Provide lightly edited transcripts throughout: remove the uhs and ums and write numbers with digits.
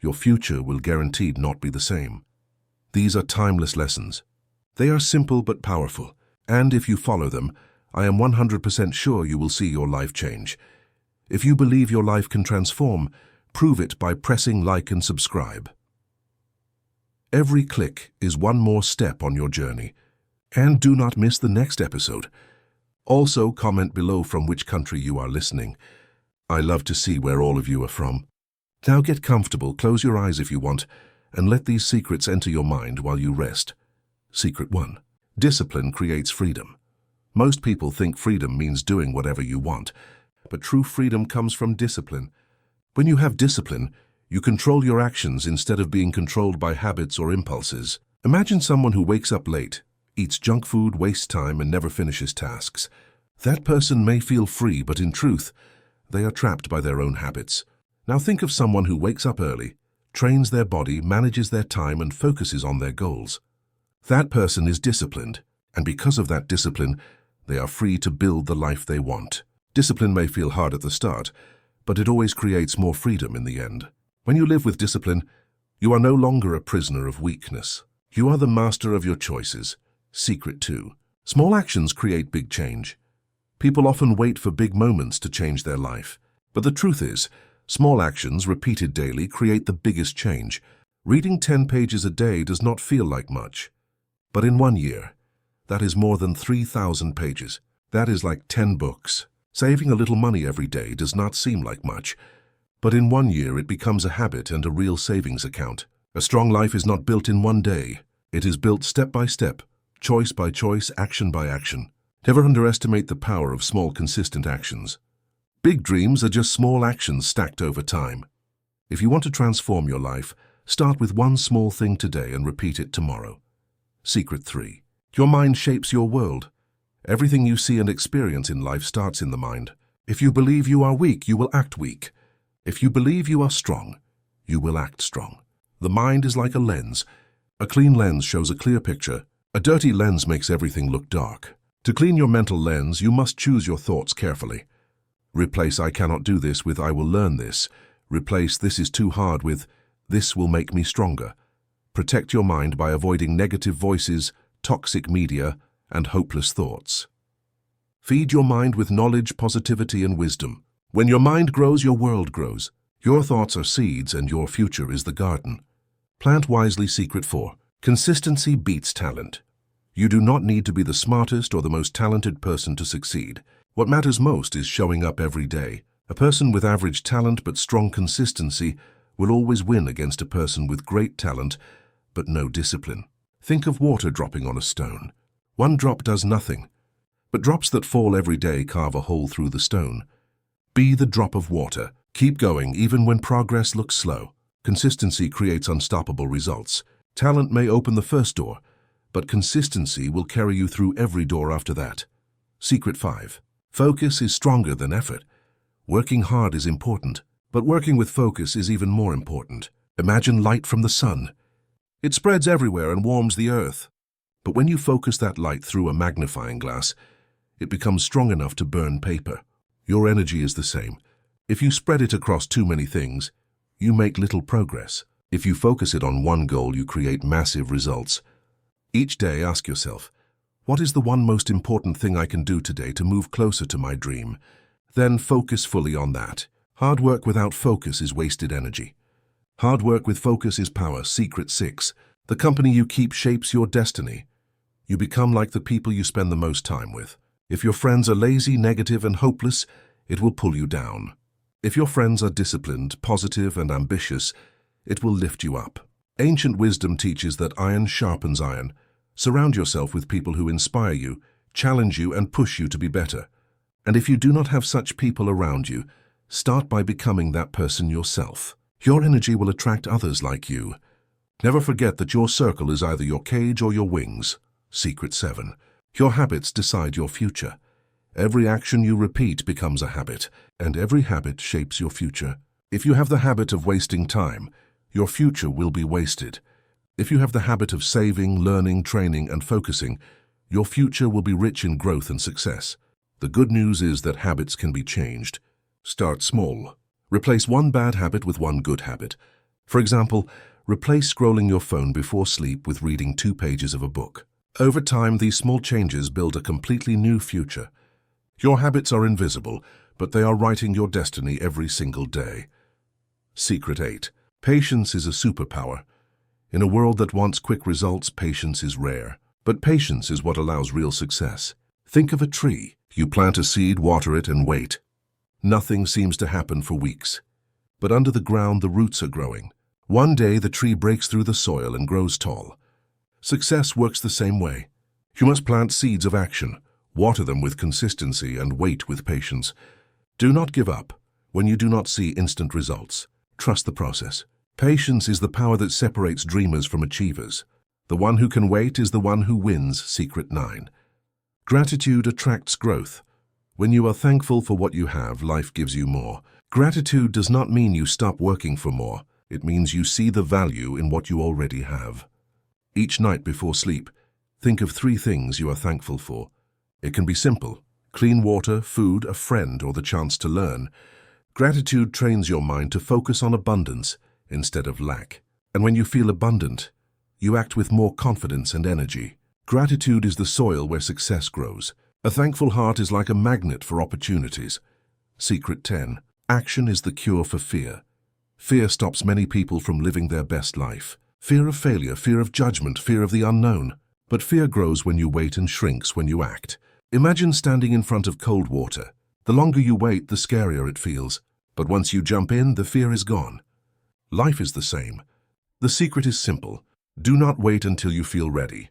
your future will guaranteed not be the same. These are timeless lessons. They are simple but powerful, and if you follow them, I am 100% sure you will see your life change. If you believe your life can transform, prove it by pressing like and subscribe. Every click is one more step on your journey. And do not miss the next episode. Also, comment below from which country you are listening. I love to see where all of you are from. Now get comfortable, close your eyes if you want, and let these secrets enter your mind while you rest. Secret 1. Discipline creates freedom. Most people think freedom means doing whatever you want, but true freedom comes from discipline. When you have discipline, you control your actions instead of being controlled by habits or impulses. Imagine someone who wakes up late, eats junk food, wastes time, and never finishes tasks. That person may feel free, but in truth, they are trapped by their own habits. Now think of someone who wakes up early, trains their body, manages their time, and focuses on their goals. That person is disciplined, and because of that discipline, they are free to build the life they want. Discipline may feel hard at the start, but it always creates more freedom in the end. When you live with discipline, you are no longer a prisoner of weakness. You are the master of your choices. Secret 2. Small actions create big change. People often wait for big moments to change their life. But the truth is, small actions repeated daily create the biggest change. Reading 10 pages a day does not feel like much. But in 1 year, that is more than 3,000 pages. That is like 10 books. Saving a little money every day does not seem like much. But in 1 year, it becomes a habit and a real savings account. A strong life is not built in 1 day. It is built step by step, choice by choice, action by action. Never underestimate the power of small, consistent actions. Big dreams are just small actions stacked over time. If you want to transform your life, start with one small thing today and repeat it tomorrow. Secret 3. Your mind shapes your world. Everything you see and experience in life starts in the mind. If you believe you are weak, you will act weak. If you believe you are strong, you will act strong. The mind is like a lens. A clean lens shows a clear picture. A dirty lens makes everything look dark. To clean your mental lens, you must choose your thoughts carefully. Replace "I cannot do this" with "I will learn this." Replace "this is too hard" with "this will make me stronger." Protect your mind by avoiding negative voices, toxic media, and hopeless thoughts. Feed your mind with knowledge, positivity, and wisdom. When your mind grows, your world grows. Your thoughts are seeds, and your future is the garden. Plant wisely. Secret 4. Consistency beats talent. You do not need to be the smartest or the most talented person to succeed. What matters most is showing up every day. A person with average talent but strong consistency will always win against a person with great talent but no discipline. Think of water dropping on a stone. One drop does nothing, but drops that fall every day carve a hole through the stone. Be the drop of water. Keep going even when progress looks slow. Consistency creates unstoppable results. Talent may open the first door, but consistency will carry you through every door after that. Secret 5. Focus is stronger than effort. Working hard is important, but working with focus is even more important. Imagine light from the sun. It spreads everywhere and warms the earth. But when you focus that light through a magnifying glass, it becomes strong enough to burn paper. Your energy is the same. If you spread it across too many things, you make little progress. If you focus it on one goal, you create massive results. Each day, ask yourself, what is the one most important thing I can do today to move closer to my dream? Then focus fully on that. Hard work without focus is wasted energy. Hard work with focus is power. Secret 6. The company you keep shapes your destiny. You become like the people you spend the most time with. If your friends are lazy, negative, and hopeless, it will pull you down. If your friends are disciplined, positive, and ambitious, it will lift you up. Ancient wisdom teaches that iron sharpens iron. Surround yourself with people who inspire you, challenge you, and push you to be better. And if you do not have such people around you, start by becoming that person yourself. Your energy will attract others like you. Never forget that your circle is either your cage or your wings. Secret 7. Your habits decide your future. Every action you repeat becomes a habit, and every habit shapes your future. If you have the habit of wasting time, your future will be wasted. If you have the habit of saving, learning, training, and focusing, your future will be rich in growth and success. The good news is that habits can be changed. Start small. Replace one bad habit with one good habit. For example, replace scrolling your phone before sleep with reading 2 pages of a book. Over time, these small changes build a completely new future. Your habits are invisible, but they are writing your destiny every single day. Secret 8. Patience is a superpower. In a world that wants quick results, patience is rare. But patience is what allows real success. Think of a tree. You plant a seed, water it, and wait. Nothing seems to happen for weeks. But under the ground, the roots are growing. One day, the tree breaks through the soil and grows tall. Success works the same way. You must plant seeds of action, water them with consistency, and wait with patience. Do not give up when you do not see instant results. Trust the process. Patience is the power that separates dreamers from achievers. The one who can wait is the one who wins. Secret 9. Gratitude attracts growth. When you are thankful for what you have, life gives you more. Gratitude does not mean you stop working for more. It means you see the value in what you already have. Each night before sleep, think of 3 things you are thankful for. It can be simple: clean water, food, a friend, or the chance to learn. Gratitude trains your mind to focus on abundance instead of lack. And when you feel abundant, you act with more confidence and energy. Gratitude is the soil where success grows. A thankful heart is like a magnet for opportunities. Secret 10. Action is the cure for fear. Fear stops many people from living their best life. Fear of failure, fear of judgment, fear of the unknown. But fear grows when you wait and shrinks when you act. Imagine standing in front of cold water. The longer you wait, the scarier it feels. But once you jump in, the fear is gone. Life is the same. The secret is simple. Do not wait until you feel ready.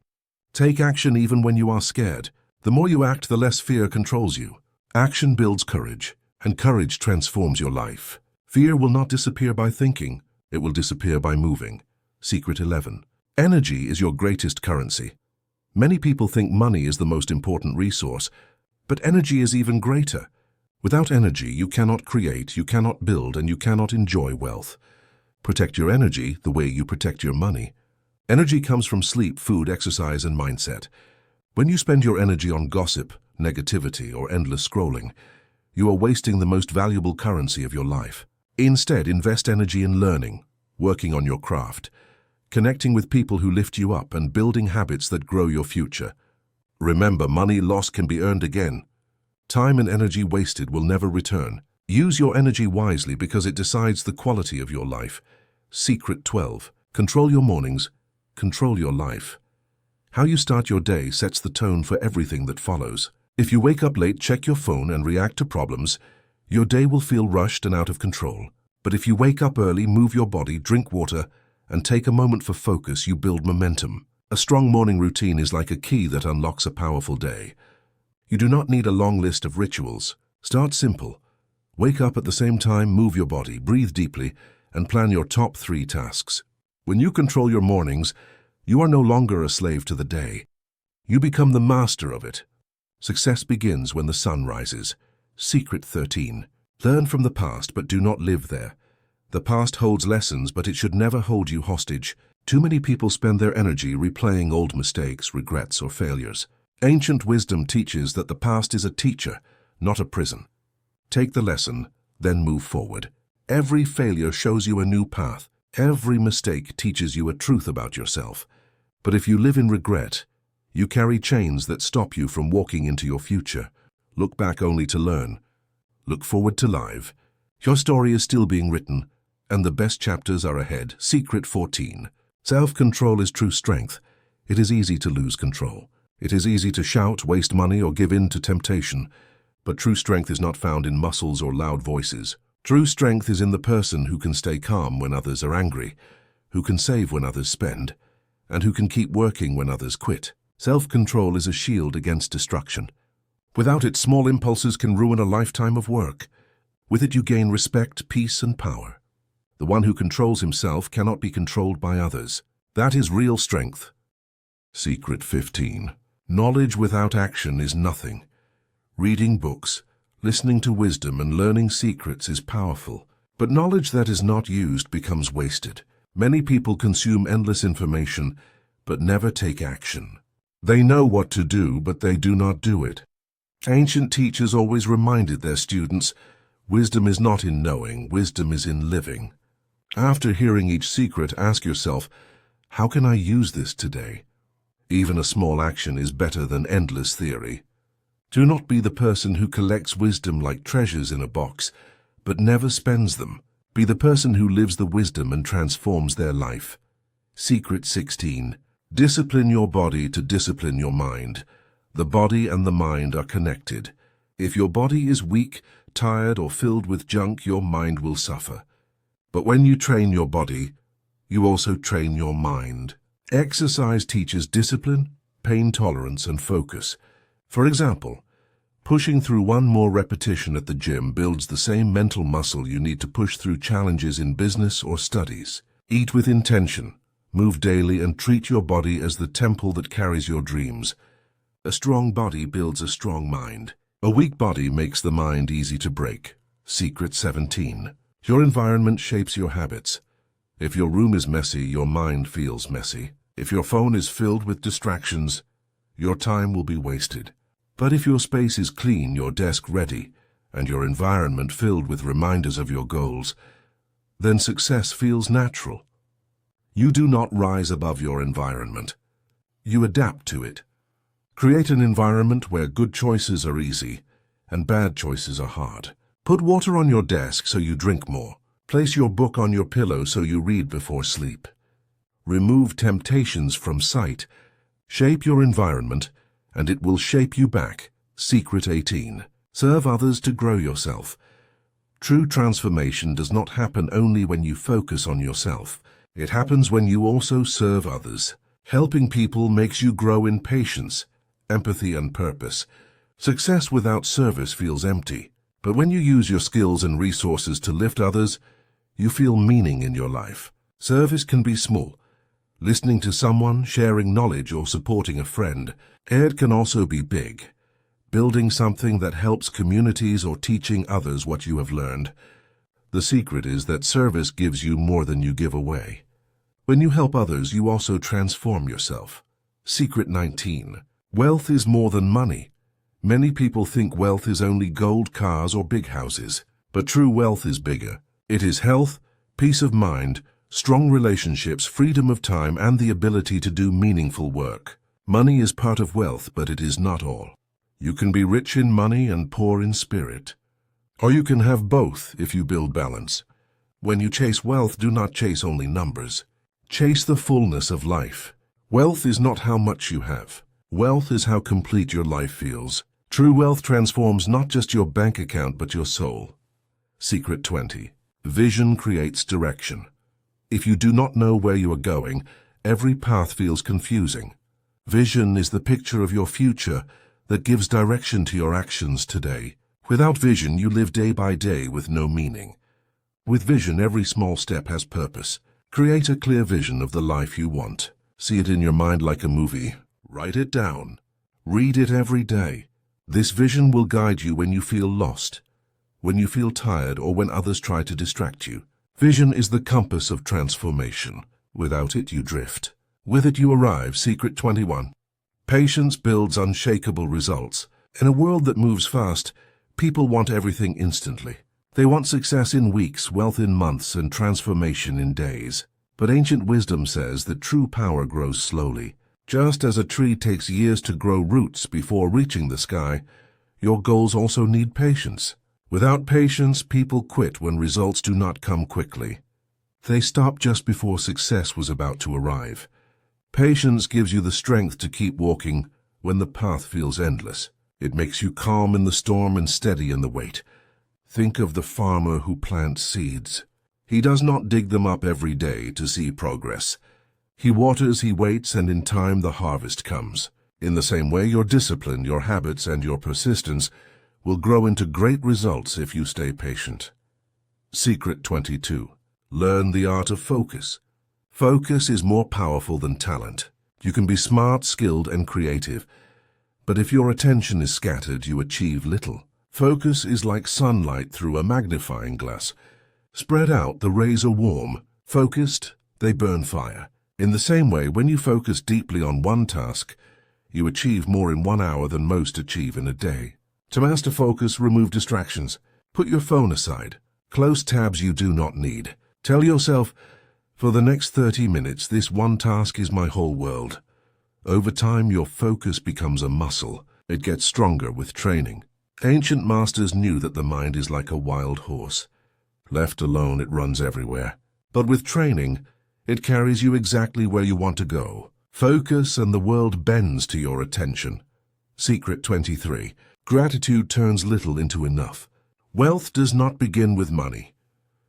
Take action even when you are scared. The more you act, the less fear controls you. Action builds courage, and courage transforms your life. Fear will not disappear by thinking. It will disappear by moving. Secret 11. Energy is your greatest currency. Many people think money is the most important resource, but energy is even greater. Without energy, you cannot create, you cannot build, and you cannot enjoy wealth. Protect your energy the way you protect your money. Energy comes from sleep, food, exercise, and mindset. When you spend your energy on gossip, negativity, or endless scrolling, you are wasting the most valuable currency of your life. Instead, invest energy in learning, working on your craft, connecting with people who lift you up, and building habits that grow your future. Remember, money lost can be earned again. Time and energy wasted will never return. Use your energy wisely because it decides the quality of your life. Secret 12. Control your mornings. Control your life. How you start your day sets the tone for everything that follows. If you wake up late, check your phone, and react to problems, your day will feel rushed and out of control. But if you wake up early, move your body, drink water, and take a moment for focus, you build momentum. A strong morning routine is like a key that unlocks a powerful day. You do not need a long list of rituals. Start simple. Wake up at the same time, move your body, breathe deeply, and plan your top 3 tasks. When you control your mornings, you are no longer a slave to the day. You become the master of it. Success begins when the sun rises. Secret 13. Learn from the past, but do not live there. The past holds lessons, but it should never hold you hostage. Too many people spend their energy replaying old mistakes, regrets, or failures. Ancient wisdom teaches that the past is a teacher, not a prison. Take the lesson, then move forward. Every failure shows you a new path. Every mistake teaches you a truth about yourself. But if you live in regret, you carry chains that stop you from walking into your future. Look back only to learn. Look forward to live. Your story is still being written, and the best chapters are ahead. Secret 14. Self-control is true strength. It is easy to lose control. It is easy to shout, waste money, or give in to temptation. But true strength is not found in muscles or loud voices. True strength is in the person who can stay calm when others are angry, who can save when others spend, and who can keep working when others quit. Self-control is a shield against destruction. Without it, small impulses can ruin a lifetime of work. With it, you gain respect, peace, and power. The one who controls himself cannot be controlled by others. That is real strength. Secret 15. Knowledge without action is nothing. Reading books, listening to wisdom, and learning secrets is powerful. But knowledge that is not used becomes wasted. Many people consume endless information, but never take action. They know what to do, but they do not do it. Ancient teachers always reminded their students, wisdom is not in knowing, wisdom is in living. After hearing each secret, ask yourself, how can I use this today? Even a small action is better than endless theory. Do not be the person who collects wisdom like treasures in a box, but never spends them. Be the person who lives the wisdom and transforms their life. Secret 16. Discipline your body to discipline your mind. The body and the mind are connected. If your body is weak, tired, or filled with junk, your mind will suffer. But when you train your body, you also train your mind. Exercise teaches discipline, pain tolerance, and focus. For example, pushing through one more repetition at the gym builds the same mental muscle you need to push through challenges in business or studies. Eat with intention, move daily, and treat your body as the temple that carries your dreams. A strong body builds a strong mind. A weak body makes the mind easy to break. Secret 17. Your environment shapes your habits. If your room is messy, your mind feels messy. If your phone is filled with distractions, your time will be wasted. But if your space is clean, your desk ready, and your environment filled with reminders of your goals, then success feels natural. You do not rise above your environment. You adapt to it. Create an environment where good choices are easy and bad choices are hard. Put water on your desk so you drink more. Place your book on your pillow so you read before sleep. Remove temptations from sight. Shape your environment, and it will shape you back. Secret 18. Serve others to grow yourself. True transformation does not happen only when you focus on yourself. It happens when you also serve others. Helping people makes you grow in patience, empathy, and purpose. Success without service feels empty. But when you use your skills and resources to lift others, you feel meaning in your life. Service can be small. Listening to someone, sharing knowledge, or supporting a friend. It can also be big. Building something that helps communities or teaching others what you have learned. The secret is that service gives you more than you give away. When you help others, you also transform yourself. Secret 19. Wealth is more than money. Many people think wealth is only gold, cars, or big houses. But true wealth is bigger. It is health, peace of mind, strong relationships, freedom of time, and the ability to do meaningful work. Money is part of wealth, but it is not all. You can be rich in money and poor in spirit. Or you can have both if you build balance. When you chase wealth, do not chase only numbers. Chase the fullness of life. Wealth is not how much you have. Wealth is how complete your life feels. True wealth transforms not just your bank account, but your soul. Secret 20. Vision creates direction. If you do not know where you are going, every path feels confusing. Vision is the picture of your future that gives direction to your actions today. Without vision, you live day by day with no meaning. With vision, every small step has purpose. Create a clear vision of the life you want. See it in your mind like a movie. Write it down. Read it every day. This vision will guide you when you feel lost, when you feel tired, or when others try to distract you. Vision is the compass of transformation. Without it, you drift. With it, you arrive. Secret 21. Patience builds unshakable results. In a world that moves fast, people want everything instantly. They want success in weeks, wealth in months, and transformation in days. But ancient wisdom says that true power grows slowly. Just as a tree takes years to grow roots before reaching the sky, your goals also need patience. Without patience, people quit when results do not come quickly. They stop just before success was about to arrive. Patience gives you the strength to keep walking when the path feels endless. It makes you calm in the storm and steady in the wait. Think of the farmer who plants seeds. He does not dig them up every day to see progress. He waters, he waits, and in time the harvest comes. In the same way, your discipline, your habits, and your persistence will grow into great results if you stay patient. Secret 22. Learn the art of focus. Focus is more powerful than talent. You can be smart, skilled, and creative, but if your attention is scattered, you achieve little. Focus is like sunlight through a magnifying glass. Spread out, the rays are warm. Focused, they burn fire. In the same way, when you focus deeply on one task, you achieve more in 1 hour than most achieve in a day. To master focus, remove distractions. Put your phone aside. Close tabs you do not need. Tell yourself, for the next 30 minutes, this one task is my whole world. Over time, your focus becomes a muscle. It gets stronger with training. Ancient masters knew that the mind is like a wild horse. Left alone, it runs everywhere. But with training, it carries you exactly where you want to go. Focus and the world bends to your attention. Secret 23. Gratitude turns little into enough. Wealth does not begin with money.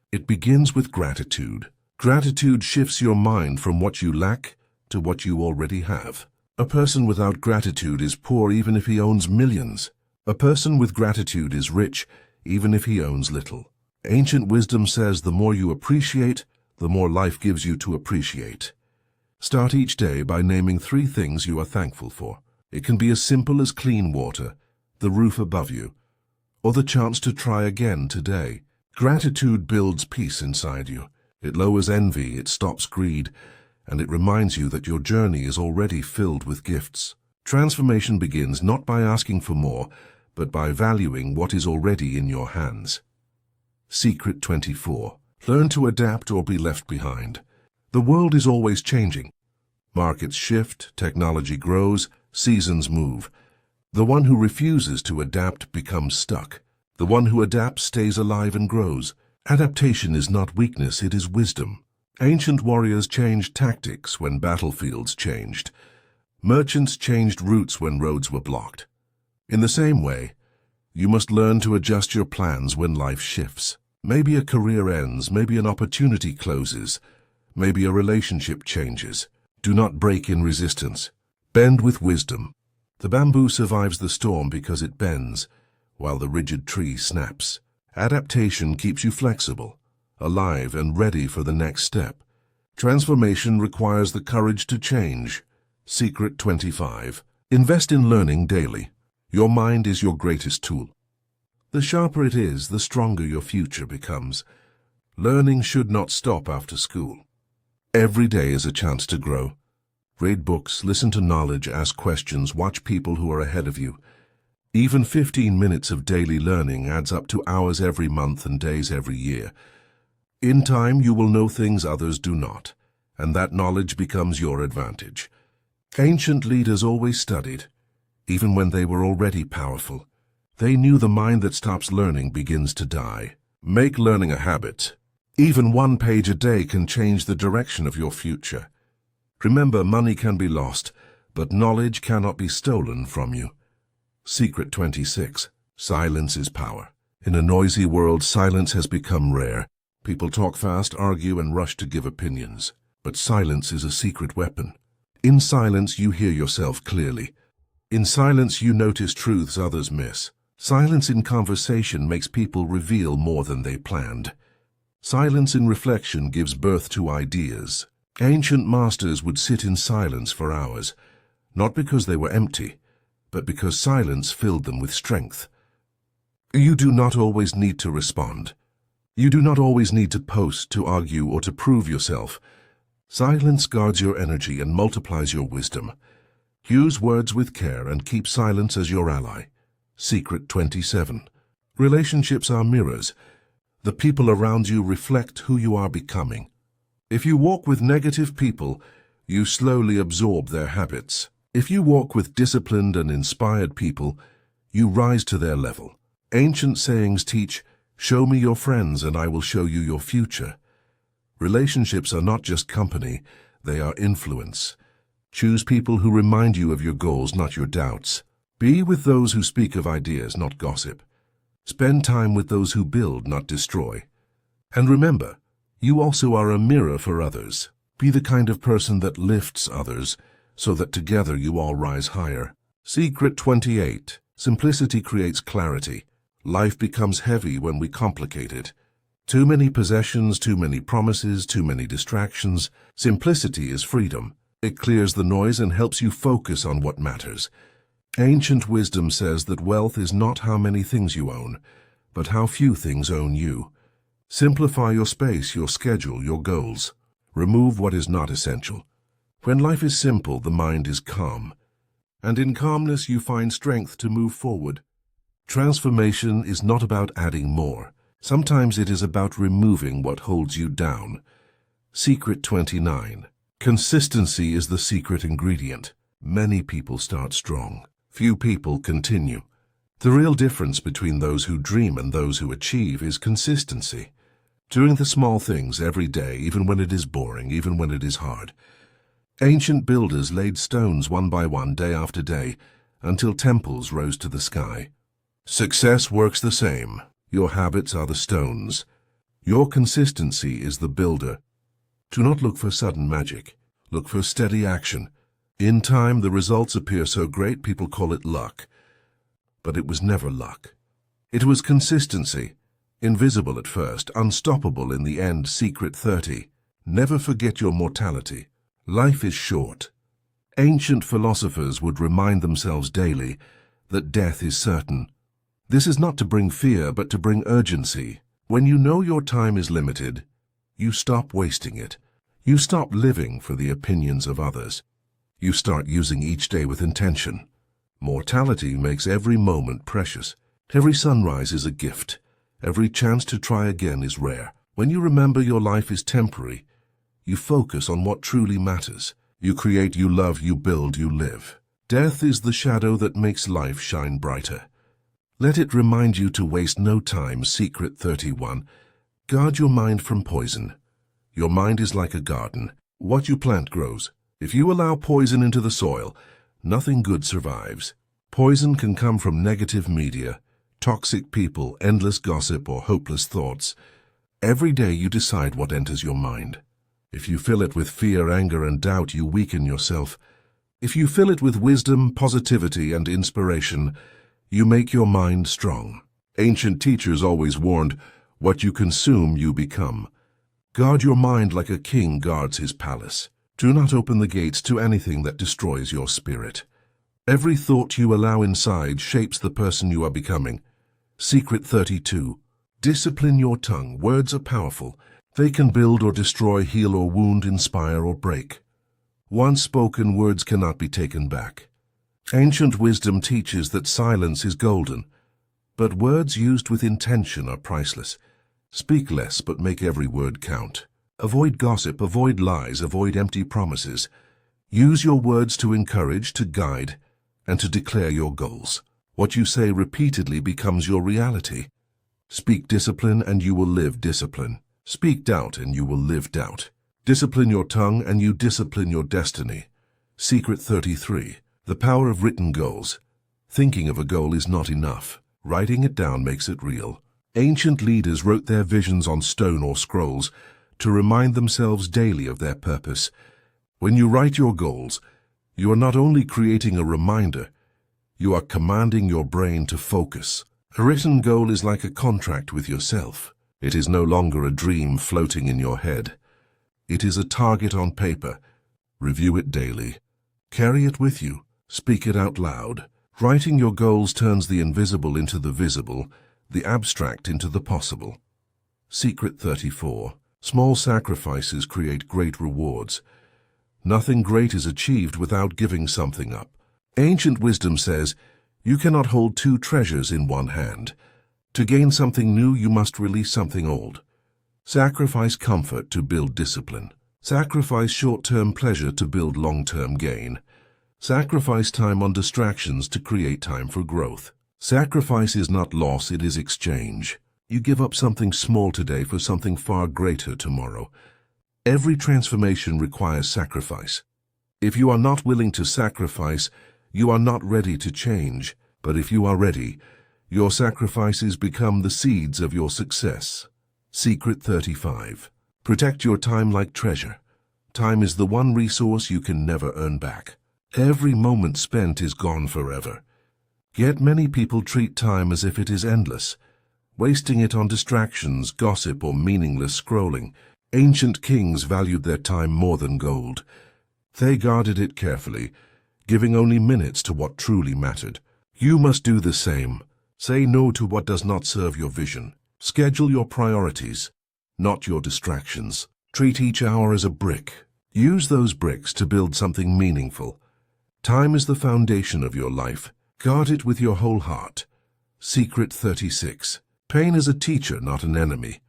It begins with gratitude. Gratitude shifts your mind from what you lack to what you already have. A person without gratitude is poor even if he owns millions. A person with gratitude is rich even if he owns little. Ancient wisdom says the more you appreciate, the more life gives you to appreciate. Start each day by naming 3 things you are thankful for. It can be as simple as clean water, the roof above you, or the chance to try again today. Gratitude builds peace inside you. It lowers envy, it stops greed, and it reminds you that your journey is already filled with gifts. Transformation begins not by asking for more, but by valuing what is already in your hands. Secret 24. Learn to adapt or be left behind. The world is always changing. Markets shift, technology grows, seasons move. The one who refuses to adapt becomes stuck. The one who adapts stays alive and grows. Adaptation is not weakness, it is wisdom. Ancient warriors changed tactics when battlefields changed. Merchants changed routes when roads were blocked. In the same way, you must learn to adjust your plans when life shifts. Maybe a career ends, maybe an opportunity closes, maybe a relationship changes. Do not break in resistance. Bend with wisdom. The bamboo survives the storm because it bends, while the rigid tree snaps. Adaptation keeps you flexible, alive and ready for the next step. Transformation requires the courage to change. Secret 25. Invest in learning daily. Your mind is your greatest tool. The sharper it is, the stronger your future becomes. Learning should not stop after school. Every day is a chance to grow. Read books, listen to knowledge, ask questions, watch people who are ahead of you. Even 15 minutes of daily learning adds up to hours every month and days every year. In time, you will know things others do not, and that knowledge becomes your advantage. Ancient leaders always studied, even when they were already powerful. They knew the mind that stops learning begins to die. Make learning a habit. Even 1 page a day can change the direction of your future. Remember, money can be lost, but knowledge cannot be stolen from you. Secret 26. Silence is power. In a noisy world, silence has become rare. People talk fast, argue, and rush to give opinions. But silence is a secret weapon. In silence, you hear yourself clearly. In silence, you notice truths others miss. Silence in conversation makes people reveal more than they planned. Silence in reflection gives birth to ideas. Ancient masters would sit in silence for hours, not because they were empty, but because silence filled them with strength. You do not always need to respond. You do not always need to post, to argue, or to prove yourself. Silence guards your energy and multiplies your wisdom. Use words with care and keep silence as your ally. Secret 27. Relationships are mirrors. The people around you reflect who you are becoming. If you walk with negative people, you slowly absorb their habits. If you walk with disciplined and inspired people, you rise to their level. Ancient sayings teach, "Show me your friends and I will show you your future." Relationships are not just company, they are influence. Choose people who remind you of your goals, not your doubts. Be with those who speak of ideas, not gossip. Spend time with those who build, not destroy. And remember, you also are a mirror for others. Be the kind of person that lifts others, so that together you all rise higher. Secret 28. Simplicity creates clarity. Life becomes heavy when we complicate it. Too many possessions, too many promises, too many distractions. Simplicity is freedom. It clears the noise and helps you focus on what matters. Ancient wisdom says that wealth is not how many things you own, but how few things own you. Simplify your space, your schedule, your goals. Remove what is not essential. When life is simple, the mind is calm. And in calmness, you find strength to move forward. Transformation is not about adding more. Sometimes it is about removing what holds you down. Secret 29. Consistency is the secret ingredient. Many people start strong. Few people continue. The real difference between those who dream and those who achieve is consistency. Doing the small things every day, even when it is boring, even when it is hard. Ancient builders laid stones one by one, day after day, until temples rose to the sky. Success works the same. Your habits are the stones. Your consistency is the builder. Do not look for sudden magic. Look for steady action. In time, the results appear so great people call it luck. But it was never luck. It was consistency. Invisible at first, unstoppable in the end. Secret 30. Never forget your mortality. Life is short. Ancient philosophers would remind themselves daily that death is certain. This is not to bring fear, but to bring urgency. When you know your time is limited, you stop wasting it. You stop living for the opinions of others. You start using each day with intention. Mortality makes every moment precious. Every sunrise is a gift. Every chance to try again is rare. When you remember your life is temporary, you focus on what truly matters. You create, you love, you build, you live. Death is the shadow that makes life shine brighter. Let it remind you to waste no time. Secret 31. Guard your mind from poison. Your mind is like a garden. What you plant grows. If you allow poison into the soil, nothing good survives. Poison can come from negative media, toxic people, endless gossip, or hopeless thoughts. Every day you decide what enters your mind. If you fill it with fear, anger, and doubt, you weaken yourself. If you fill it with wisdom, positivity, and inspiration, you make your mind strong. Ancient teachers always warned, what you consume, you become. Guard your mind like a king guards his palace. Do not open the gates to anything that destroys your spirit. Every thought you allow inside shapes the person you are becoming. Secret 32. Discipline your tongue. Words are powerful. They can build or destroy, heal or wound, inspire or break. Once spoken words cannot be taken back. Ancient wisdom teaches that silence is golden, but words used with intention are priceless. Speak less, but make every word count. Avoid gossip, avoid lies, avoid empty promises. Use your words to encourage, to guide, and to declare your goals. What you say repeatedly becomes your reality. Speak discipline and you will live discipline. Speak doubt and you will live doubt. Discipline your tongue and you discipline your destiny. Secret 33. The power of written goals. Thinking of a goal is not enough. Writing it down makes it real. Ancient leaders wrote their visions on stone or scrolls to remind themselves daily of their purpose. When you write your goals, you are not only creating a reminder, you are commanding your brain to focus. A written goal is like a contract with yourself. It is no longer a dream floating in your head. It is a target on paper. Review it daily. Carry it with you. Speak it out loud. Writing your goals turns the invisible into the visible, the abstract into the possible. Secret 34. Small sacrifices create great rewards. Nothing great is achieved without giving something up. Ancient wisdom says, you cannot hold two treasures in one hand. To gain something new, you must release something old. Sacrifice comfort to build discipline. Sacrifice short-term pleasure to build long-term gain. Sacrifice time on distractions to create time for growth. Sacrifice is not loss, it is exchange. You give up something small today for something far greater tomorrow. Every transformation requires sacrifice. If you are not willing to sacrifice, you are not ready to change. But if you are ready, your sacrifices become the seeds of your success. Secret 35. Protect your time like treasure. Time is the one resource you can never earn back. Every moment spent is gone forever. Yet many people treat time as if it is endless, wasting it on distractions, gossip, or meaningless scrolling. Ancient kings valued their time more than gold. They guarded it carefully, giving only minutes to what truly mattered. You must do the same. Say no to what does not serve your vision. Schedule your priorities, not your distractions. Treat each hour as a brick. Use those bricks to build something meaningful. Time is the foundation of your life. Guard it with your whole heart. Secret 36. Pain is a teacher, not an enemy.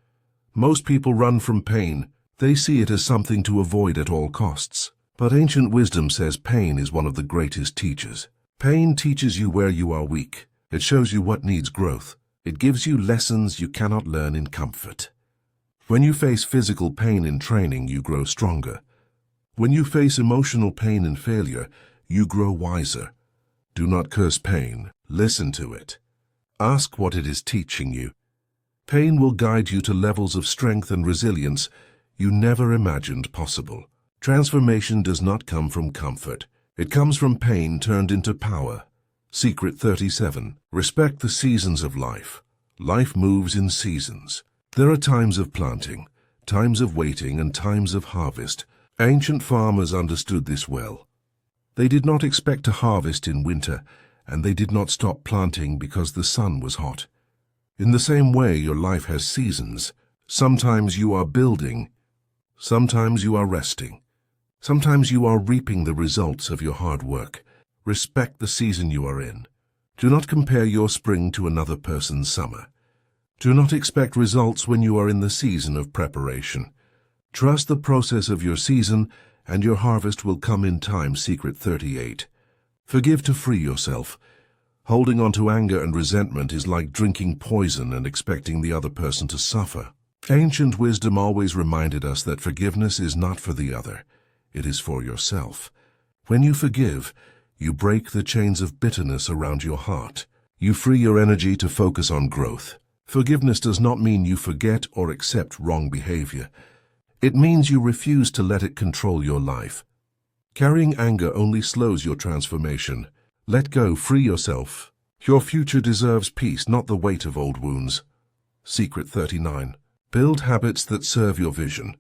Most people run from pain. They see it as something to avoid at all costs. But ancient wisdom says pain is one of the greatest teachers. Pain teaches you where you are weak. It shows you what needs growth. It gives you lessons you cannot learn in comfort. When you face physical pain in training, you grow stronger. When you face emotional pain in failure, you grow wiser. Do not curse pain. Listen to it. Ask what it is teaching you. Pain will guide you to levels of strength and resilience you never imagined possible. Transformation does not come from comfort. It comes from pain turned into power. Secret 37. Respect the seasons of life. Life moves in seasons. There are times of planting, times of waiting, and times of harvest. Ancient farmers understood this well. They did not expect to harvest in winter, and they did not stop planting because the sun was hot. In the same way, your life has seasons. Sometimes you are building, sometimes you are resting, sometimes you are reaping the results of your hard work. Respect the season you are in. Do not compare your spring to another person's summer. Do not expect results when you are in the season of preparation. Trust the process of your season, and your harvest will come in time. Secret 38. Forgive to free yourself. Holding on to anger and resentment is like drinking poison and expecting the other person to suffer. Ancient wisdom always reminded us that forgiveness is not for the other. It is for yourself. When you forgive, you break the chains of bitterness around your heart. You free your energy to focus on growth. Forgiveness does not mean you forget or accept wrong behavior. It means you refuse to let it control your life. Carrying anger only slows your transformation. Let go, free yourself. Your future deserves peace, not the weight of old wounds. Secret 39. Build habits that serve your vision.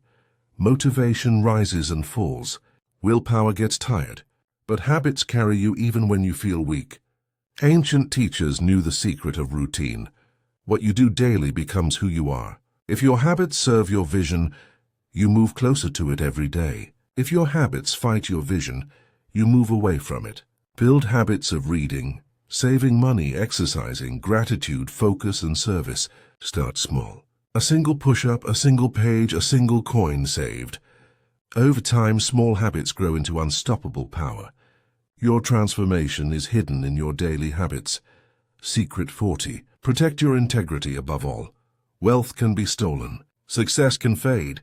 Motivation rises and falls. Willpower gets tired, but habits carry you even when you feel weak. Ancient teachers knew the secret of routine. What you do daily becomes who you are. If your habits serve your vision, you move closer to it every day. If your habits fight your vision, you move away from it. Build habits of reading, saving money, exercising, gratitude, focus, and service. Start small. A single push-up, a single page, a single coin saved. Over time, small habits grow into unstoppable power. Your transformation is hidden in your daily habits. Secret 40. Protect your integrity above all. Wealth can be stolen. Success can fade.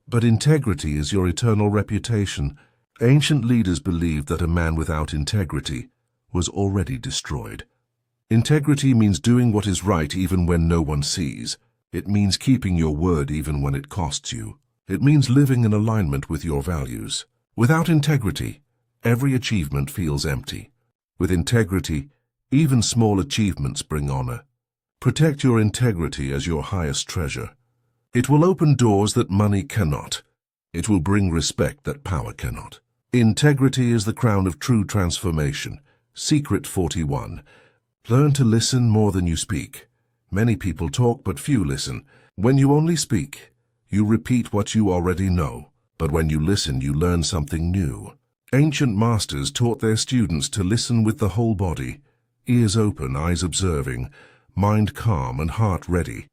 But integrity is your eternal reputation. Ancient leaders believed that a man without integrity was already destroyed. Integrity means doing what is right even when no one sees. It means keeping your word even when it costs you. It means living in alignment with your values. Without integrity, every achievement feels empty. With integrity, even small achievements bring honor. Protect your integrity as your highest treasure. It will open doors that money cannot. It will bring respect that power cannot. Integrity is the crown of true transformation. Secret 41. Learn to listen more than you speak. Many people talk, but few listen. When you only speak, you repeat what you already know. But when you listen, you learn something new. Ancient masters taught their students to listen with the whole body, ears open, eyes observing, mind calm, and heart ready.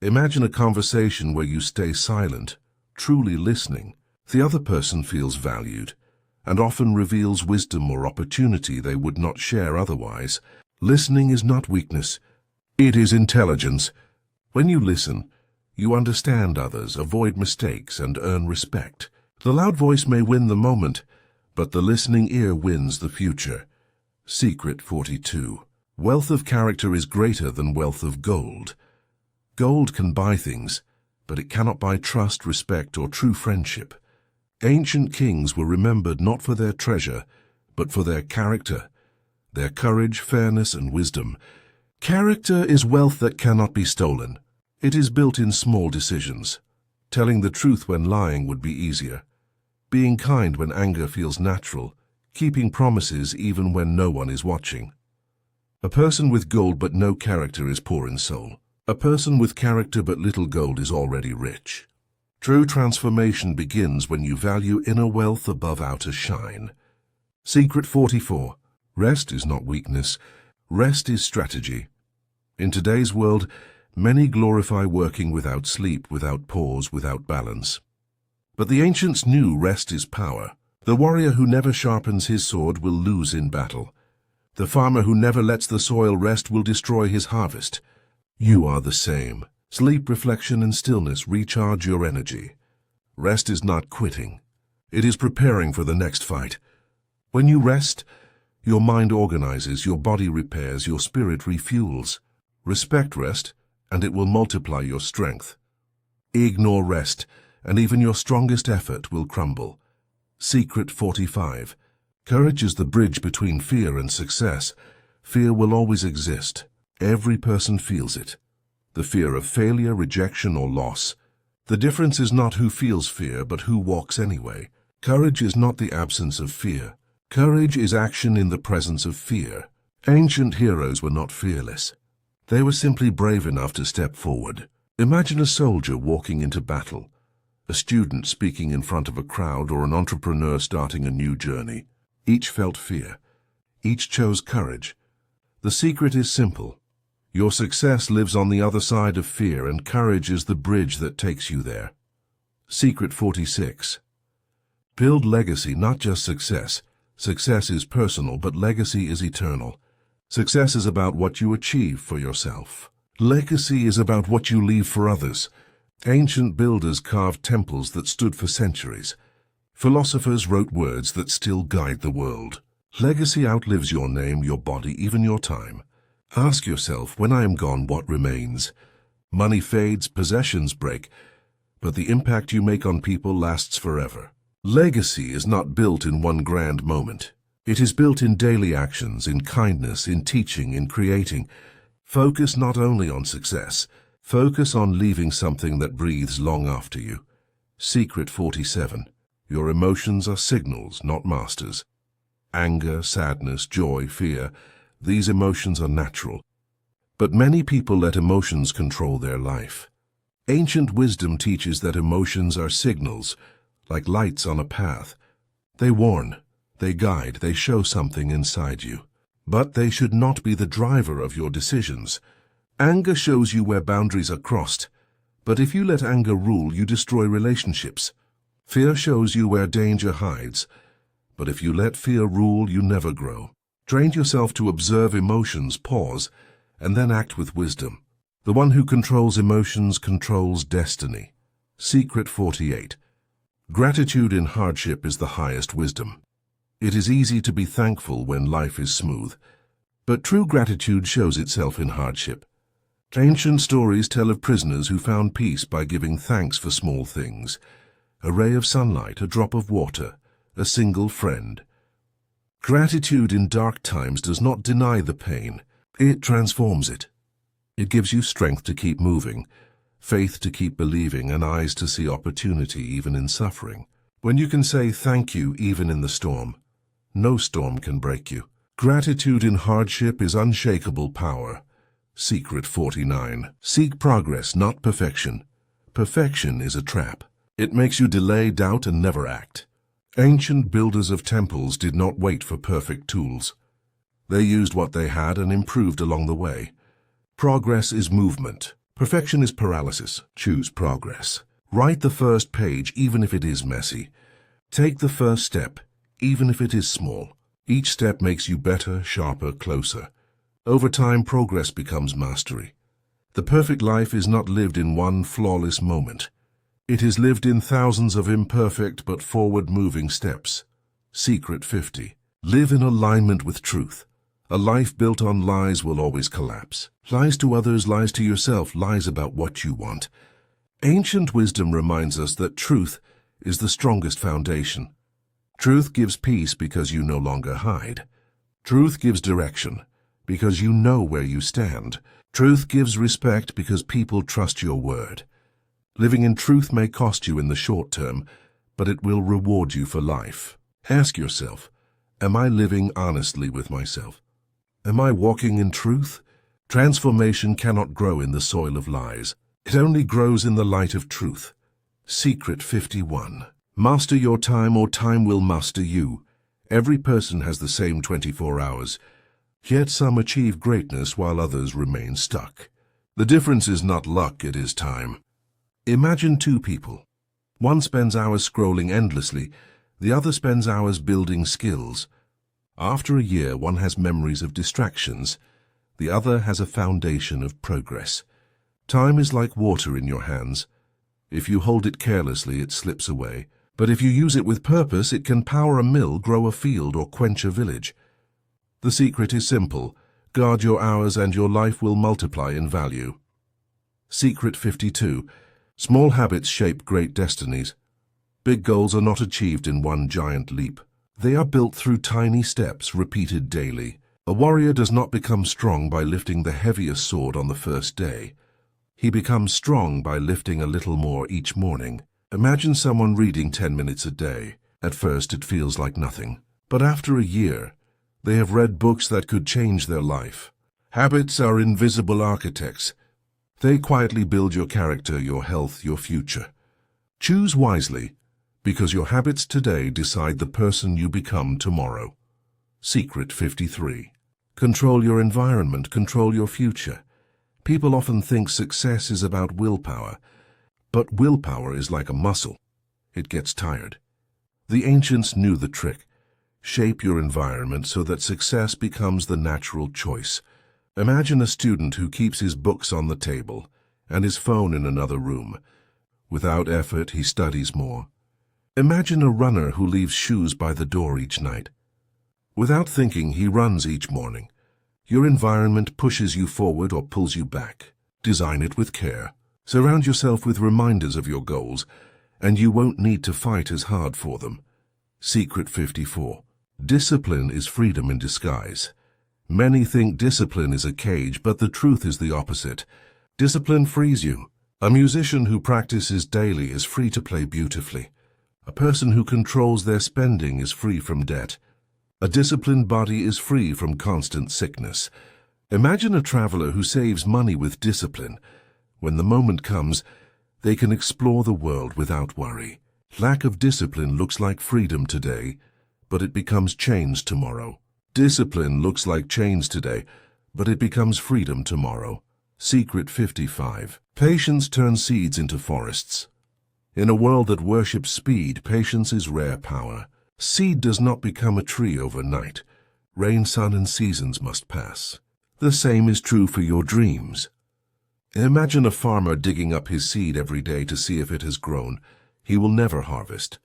Imagine a conversation where you stay silent, truly listening. The other person feels valued, and often reveals wisdom or opportunity they would not share otherwise. Listening is not weakness. It is intelligence. When you listen, you understand others, avoid mistakes, and earn respect. The loud voice may win the moment, but the listening ear wins the future. Secret 42. Wealth of character is greater than wealth of gold. Gold can buy things, but it cannot buy trust, respect, or true friendship. Ancient kings were remembered not for their treasure, but for their character, their courage, fairness, and wisdom. Character is wealth that cannot be stolen. It is built in small decisions. Telling the truth when lying would be easier. Being kind when anger feels natural. Keeping promises even when no one is watching. A person with gold but no character is poor in soul. A person with character but little gold is already rich. True transformation begins when you value inner wealth above outer shine. Secret 44. Rest is not weakness. Rest is strategy. In today's world, Many glorify working without sleep, without pause, without balance. But the ancients knew rest is power. The warrior who never sharpens his sword will lose in battle. The farmer who never lets the soil rest will destroy his harvest. You are the same. Sleep, reflection, and stillness recharge your energy. Rest is not quitting. It is preparing for the next fight. When you rest, your mind organizes, your body repairs, your spirit refuels. Respect rest, and it will multiply your strength. Ignore rest, and even your strongest effort will crumble. Secret 45. Courage is the bridge between fear and success. Fear will always exist. Every person feels it. The fear of failure, rejection, or loss. The difference is not who feels fear, but who walks anyway. Courage is not the absence of fear. Courage is action in the presence of fear. Ancient heroes were not fearless. They were simply brave enough to step forward. Imagine a soldier walking into battle, a student speaking in front of a crowd, or an entrepreneur starting a new journey. Each felt fear. Each chose courage. The secret is simple. Your success lives on the other side of fear, and courage is the bridge that takes you there. Secret 46. Build legacy, not just success. Success is personal, but legacy is eternal. Success is about what you achieve for yourself. Legacy is about what you leave for others. Ancient builders carved temples that stood for centuries. Philosophers wrote words that still guide the world. Legacy outlives your name, your body, even your time. Ask yourself, when I am gone, what remains? Money fades, possessions break, but the impact you make on people lasts forever. Legacy is not built in one grand moment. It is built in daily actions, in kindness, in teaching, in creating. Focus not only on success, focus on leaving something that breathes long after you. Secret 47. Your emotions are signals, not masters. Anger, sadness, joy, fear, these emotions are natural. But many people let emotions control their life. Ancient wisdom teaches that emotions are signals, like lights on a path. They warn, they guide, they show something inside you. But they should not be the driver of your decisions. Anger shows you where boundaries are crossed. But if you let anger rule, you destroy relationships. Fear shows you where danger hides. But if you let fear rule, you never grow. Train yourself to observe emotions, pause, and then act with wisdom. The one who controls emotions controls destiny. Secret 48. Gratitude in hardship is the highest wisdom. It is easy to be thankful when life is smooth, but true gratitude shows itself in hardship. Ancient stories tell of prisoners who found peace by giving thanks for small things. A ray of sunlight, a drop of water, a single friend. Gratitude in dark times does not deny the pain. It transforms it. It gives you strength to keep moving, faith to keep believing, and eyes to see opportunity even in suffering. When you can say thank you even in the storm, no storm can break you. Gratitude in hardship is unshakable power. Secret 49. Seek progress, not perfection. Perfection is a trap. It makes you delay, doubt, and never act. Ancient builders of temples did not wait for perfect tools. They used what they had and improved along the way. Progress is movement. Perfection is paralysis. Choose progress. Write the first page, even if it is messy. Take the first step, even if it is small. Each step makes you better, sharper, closer. Over time, progress becomes mastery. The perfect life is not lived in one flawless moment. It is lived in thousands of imperfect but forward-moving steps. Secret 50. Live in alignment with truth. A life built on lies will always collapse. Lies to others, lies to yourself, lies about what you want. Ancient wisdom reminds us that truth is the strongest foundation. Truth gives peace because you no longer hide. Truth gives direction because you know where you stand. Truth gives respect because people trust your word. Living in truth may cost you in the short term, but it will reward you for life. Ask yourself, am I living honestly with myself? Am I walking in truth? Transformation cannot grow in the soil of lies. It only grows in the light of truth. Secret 51. Master your time, or time will master you. Every person has the same 24 hours, yet some achieve greatness while others remain stuck. The difference is not luck, it is time. Imagine two people. One spends hours scrolling endlessly, the other spends hours building skills. After a year, one has memories of distractions, the other has a foundation of progress. Time is like water in your hands. If you hold it carelessly, it slips away. But if you use it with purpose, it can power a mill, grow a field, or quench a village. The secret is simple. Guard your hours and your life will multiply in value. Secret 52. Small habits shape great destinies. Big goals are not achieved in one giant leap. They are built through tiny steps repeated daily. A warrior does not become strong by lifting the heaviest sword on the first day. He becomes strong by lifting a little more each morning. Imagine someone reading 10 minutes a day. At first it feels like nothing. But after a year, they have read books that could change their life. Habits are invisible architects. They quietly build your character, your health, your future. Choose wisely, because your habits today decide the person you become tomorrow. Secret 53. Control your environment, control your future. People often think success is about willpower, but willpower is like a muscle. It gets tired. The ancients knew the trick. Shape your environment so that success becomes the natural choice. Imagine a student who keeps his books on the table and his phone in another room. Without effort, he studies more. Imagine a runner who leaves shoes by the door each night. Without thinking, he runs each morning. Your environment pushes you forward or pulls you back. Design it with care. Surround yourself with reminders of your goals, and you won't need to fight as hard for them. Secret 54. Discipline is freedom in disguise. Many think discipline is a cage, but the truth is the opposite. Discipline frees you. A musician who practices daily is free to play beautifully. A person who controls their spending is free from debt. A disciplined body is free from constant sickness. Imagine a traveler who saves money with discipline. When the moment comes, they can explore the world without worry. Lack of discipline looks like freedom today, but it becomes chains tomorrow. Discipline looks like chains today, but it becomes freedom tomorrow. Secret 55. Patience turns seeds into forests. In a world that worships speed, patience is rare power. Seed does not become a tree overnight. Rain, sun, and seasons must pass. The same is true for your dreams. Imagine a farmer digging up his seed every day to see if it has grown. He will never harvest.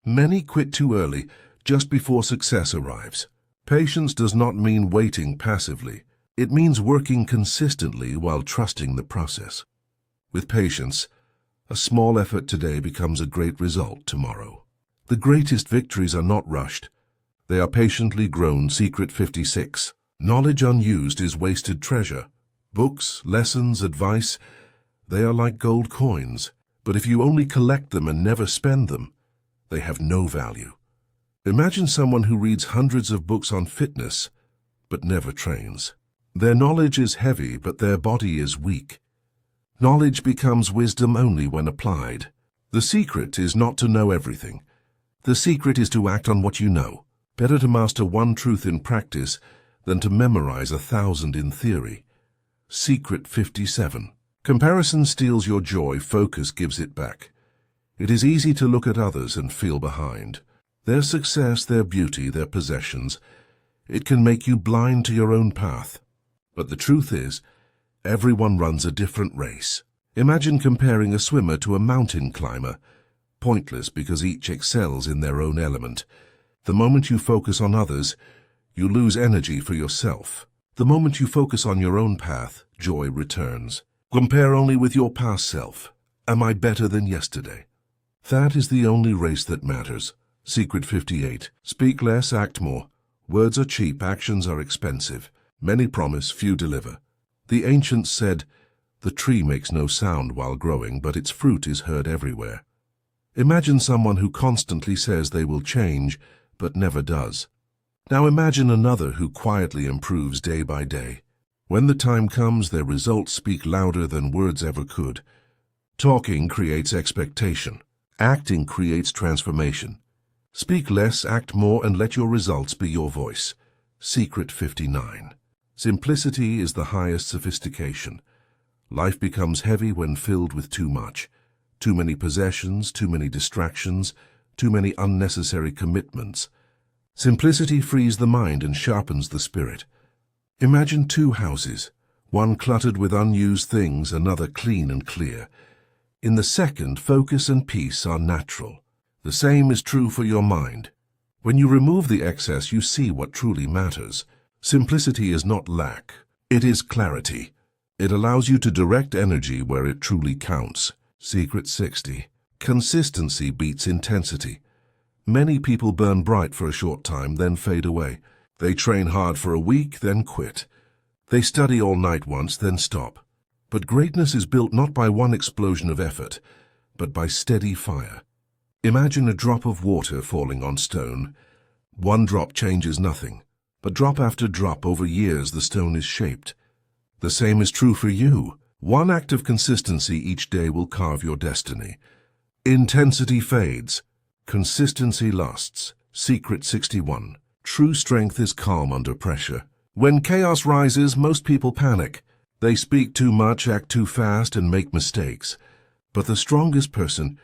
Many quit too early, just before success arrives. Patience does not mean waiting passively. It means working consistently while trusting the process. With patience, a small effort today becomes a great result tomorrow. The greatest victories are not rushed. They are patiently grown. Secret 56. Knowledge unused is wasted treasure. Books, lessons, advice, they are like gold coins. But if you only collect them and never spend them, they have no value. Imagine someone who reads hundreds of books on fitness, but never trains. Their knowledge is heavy, but their body is weak. Knowledge becomes wisdom only when applied. The secret is not to know everything. The secret is to act on what you know. Better to master one truth in practice than to memorize 1,000 in theory. Secret 57. Comparison steals your joy, focus gives it back. It is easy to look at others and feel behind. Their success, their beauty, their possessions. It can make you blind to your own path. But the truth is, everyone runs a different race. Imagine comparing a swimmer to a mountain climber. Pointless, because each excels in their own element. The moment you focus on others, you lose energy for yourself. The moment you focus on your own path, joy returns. Compare only with your past self. Am I better than yesterday? That is the only race that matters. Secret 58. Speak less, act more. Words are cheap, actions are expensive. Many promise, few deliver. The ancients said, the tree makes no sound while growing, but its fruit is heard everywhere. Imagine someone who constantly says they will change, but never does. Now imagine another who quietly improves day by day. When the time comes, their results speak louder than words ever could. Talking creates expectation. Acting creates transformation. Speak less, act more, and let your results be your voice. Secret 59. Simplicity is the highest sophistication. Life becomes heavy when filled with too much. Too many possessions, too many distractions, too many unnecessary commitments. Simplicity frees the mind and sharpens the spirit. Imagine two houses, one cluttered with unused things, another clean and clear. In the second, focus and peace are natural. The same is true for your mind. When you remove the excess, you see what truly matters. Simplicity is not lack, it is clarity. It allows you to direct energy where it truly counts. Secret 60. Consistency beats intensity. Many people burn bright for a short time, then fade away. They train hard for a week, then quit. They study all night once, then stop. But greatness is built not by one explosion of effort, but by steady fire. Imagine a drop of water falling on stone. One drop changes nothing, but drop after drop over years the stone is shaped. The same is true for you. One act of consistency each day will carve your destiny. Intensity fades. Consistency lasts. Secret 61. True strength is calm under pressure. When chaos rises, most people panic. They speak too much, act too fast, and make mistakes. But the strongest person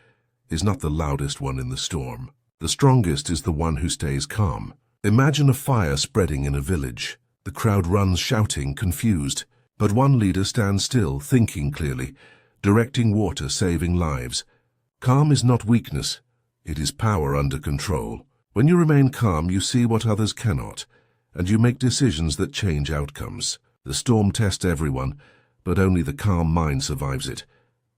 is not the loudest one in the storm. The strongest is the one who stays calm. Imagine a fire spreading in a village. The crowd runs shouting, confused. But one leader stands still, thinking clearly, directing water, saving lives. Calm is not weakness. It is power under control. When you remain calm, you see what others cannot, and you make decisions that change outcomes. The storm tests everyone, but only the calm mind survives it.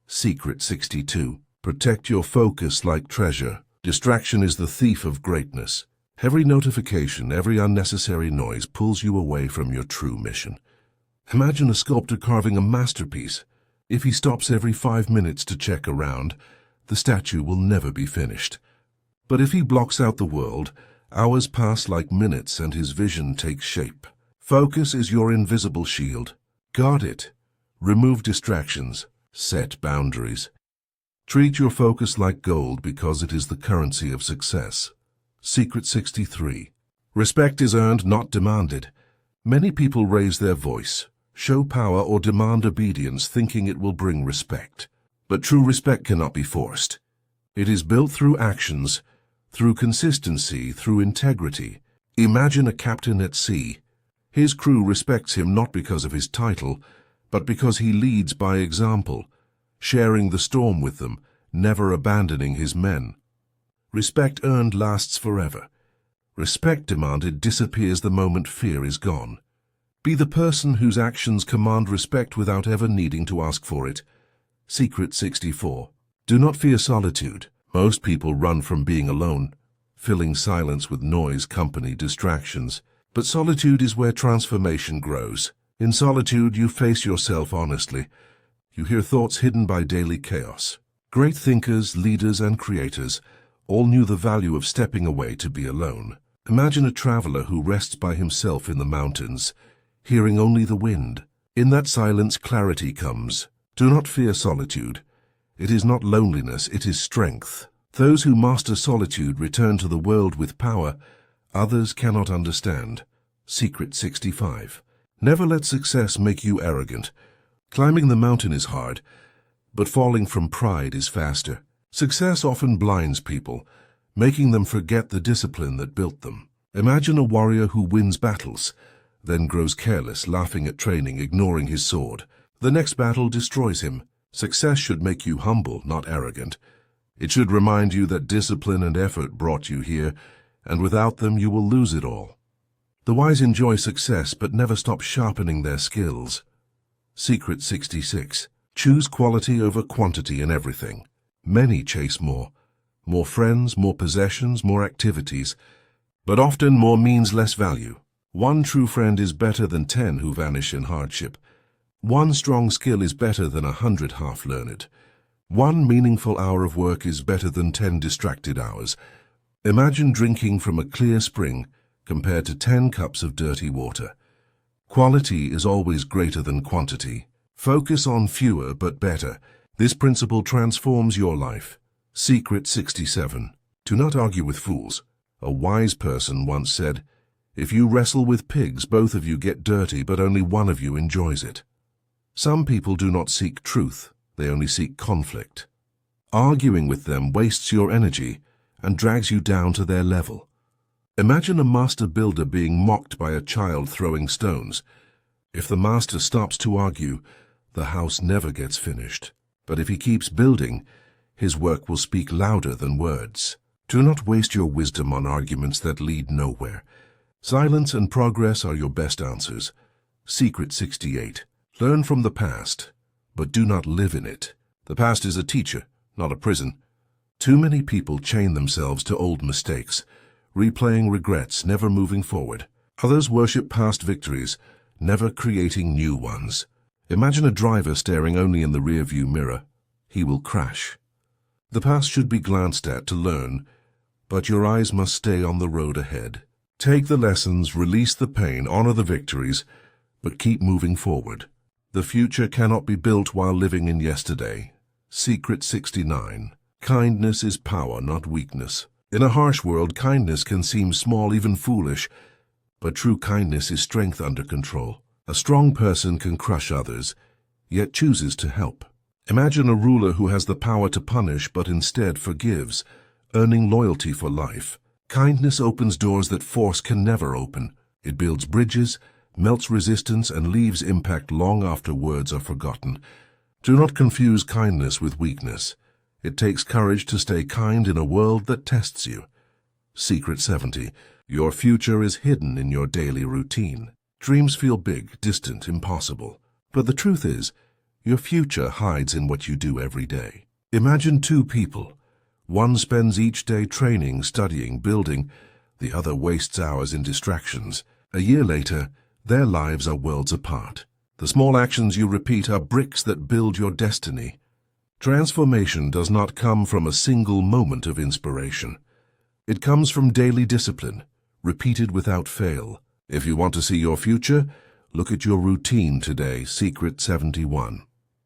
Secret 62. Protect your focus like treasure. Distraction is the thief of greatness. Every notification, every unnecessary noise pulls you away from your true mission. Imagine a sculptor carving a masterpiece. If he stops every 5 minutes to check around, the statue will never be finished. But if he blocks out the world, hours pass like minutes and his vision takes shape. Focus is your invisible shield. Guard it. Remove distractions. Set boundaries. Treat your focus like gold because it is the currency of success. Secret 63. Respect is earned, not demanded. Many people raise their voice, show power, or demand obedience thinking it will bring respect. But true respect cannot be forced. It is built through actions, through consistency, through integrity. Imagine a captain at sea. His crew respects him not because of his title, but because he leads by example, sharing the storm with them, never abandoning his men. Respect earned lasts forever. Respect demanded disappears the moment fear is gone. Be the person whose actions command respect without ever needing to ask for it. Secret 64. Do not fear solitude. Most people run from being alone, filling silence with noise, company, distractions. But solitude is where transformation grows. In solitude, you face yourself honestly. You hear thoughts hidden by daily chaos. Great thinkers, leaders, and creators all knew the value of stepping away to be alone. Imagine a traveler who rests by himself in the mountains, hearing only the wind. In that silence, clarity comes. Do not fear solitude. It is not loneliness, it is strength. Those who master solitude return to the world with power others cannot understand. Secret 65. Never let success make you arrogant. Climbing the mountain is hard, but falling from pride is faster. Success often blinds people, making them forget the discipline that built them. Imagine a warrior who wins battles, then grows careless, laughing at training, ignoring his sword. The next battle destroys him. Success should make you humble, not arrogant. It should remind you that discipline and effort brought you here, and without them you will lose it all. The wise enjoy success but never stop sharpening their skills. Secret 66. Choose quality over quantity in everything. Many chase more. More friends, more possessions, more activities. But often more means less value. One true friend is better than 10 who vanish in hardship. One strong skill is better than 100 half-learned. One meaningful hour of work is better than 10 distracted hours. Imagine drinking from a clear spring compared to 10 cups of dirty water. Quality is always greater than quantity. Focus on fewer but better. This principle transforms your life. Secret 67. Do not argue with fools. A wise person once said, "If you wrestle with pigs, both of you get dirty, but only one of you enjoys it." Some people do not seek truth, they only seek conflict. Arguing with them wastes your energy and drags you down to their level. Imagine a master builder being mocked by a child throwing stones. If the master stops to argue, the house never gets finished. But if he keeps building, his work will speak louder than words. Do not waste your wisdom on arguments that lead nowhere. Silence and progress are your best answers. Secret 68. Learn from the past, but do not live in it. The past is a teacher, not a prison. Too many people chain themselves to old mistakes, replaying regrets, never moving forward. Others worship past victories, never creating new ones. Imagine a driver staring only in the rearview mirror. He will crash. The past should be glanced at to learn, but your eyes must stay on the road ahead. Take the lessons, release the pain, honor the victories, but keep moving forward. The future cannot be built while living in yesterday. Secret 69. Kindness is power, not weakness. In a harsh world, kindness can seem small, even foolish, but true kindness is strength under control. A strong person can crush others, yet chooses to help. Imagine a ruler who has the power to punish but instead forgives, earning loyalty for life. Kindness opens doors that force can never open. It builds bridges, melts resistance, and leaves impact long after words are forgotten. Do not confuse kindness with weakness. It takes courage to stay kind in a world that tests you. Secret 70. Your future is hidden in your daily routine. Dreams feel big, distant, impossible. But the truth is, your future hides in what you do every day. Imagine two people. One spends each day training, studying, building. The other wastes hours in distractions. A year later, their lives are worlds apart. The small actions you repeat are bricks that build your destiny. Transformation does not come from a single moment of inspiration. It comes from daily discipline, repeated without fail. If you want to see your future, look at your routine today. Secret 71.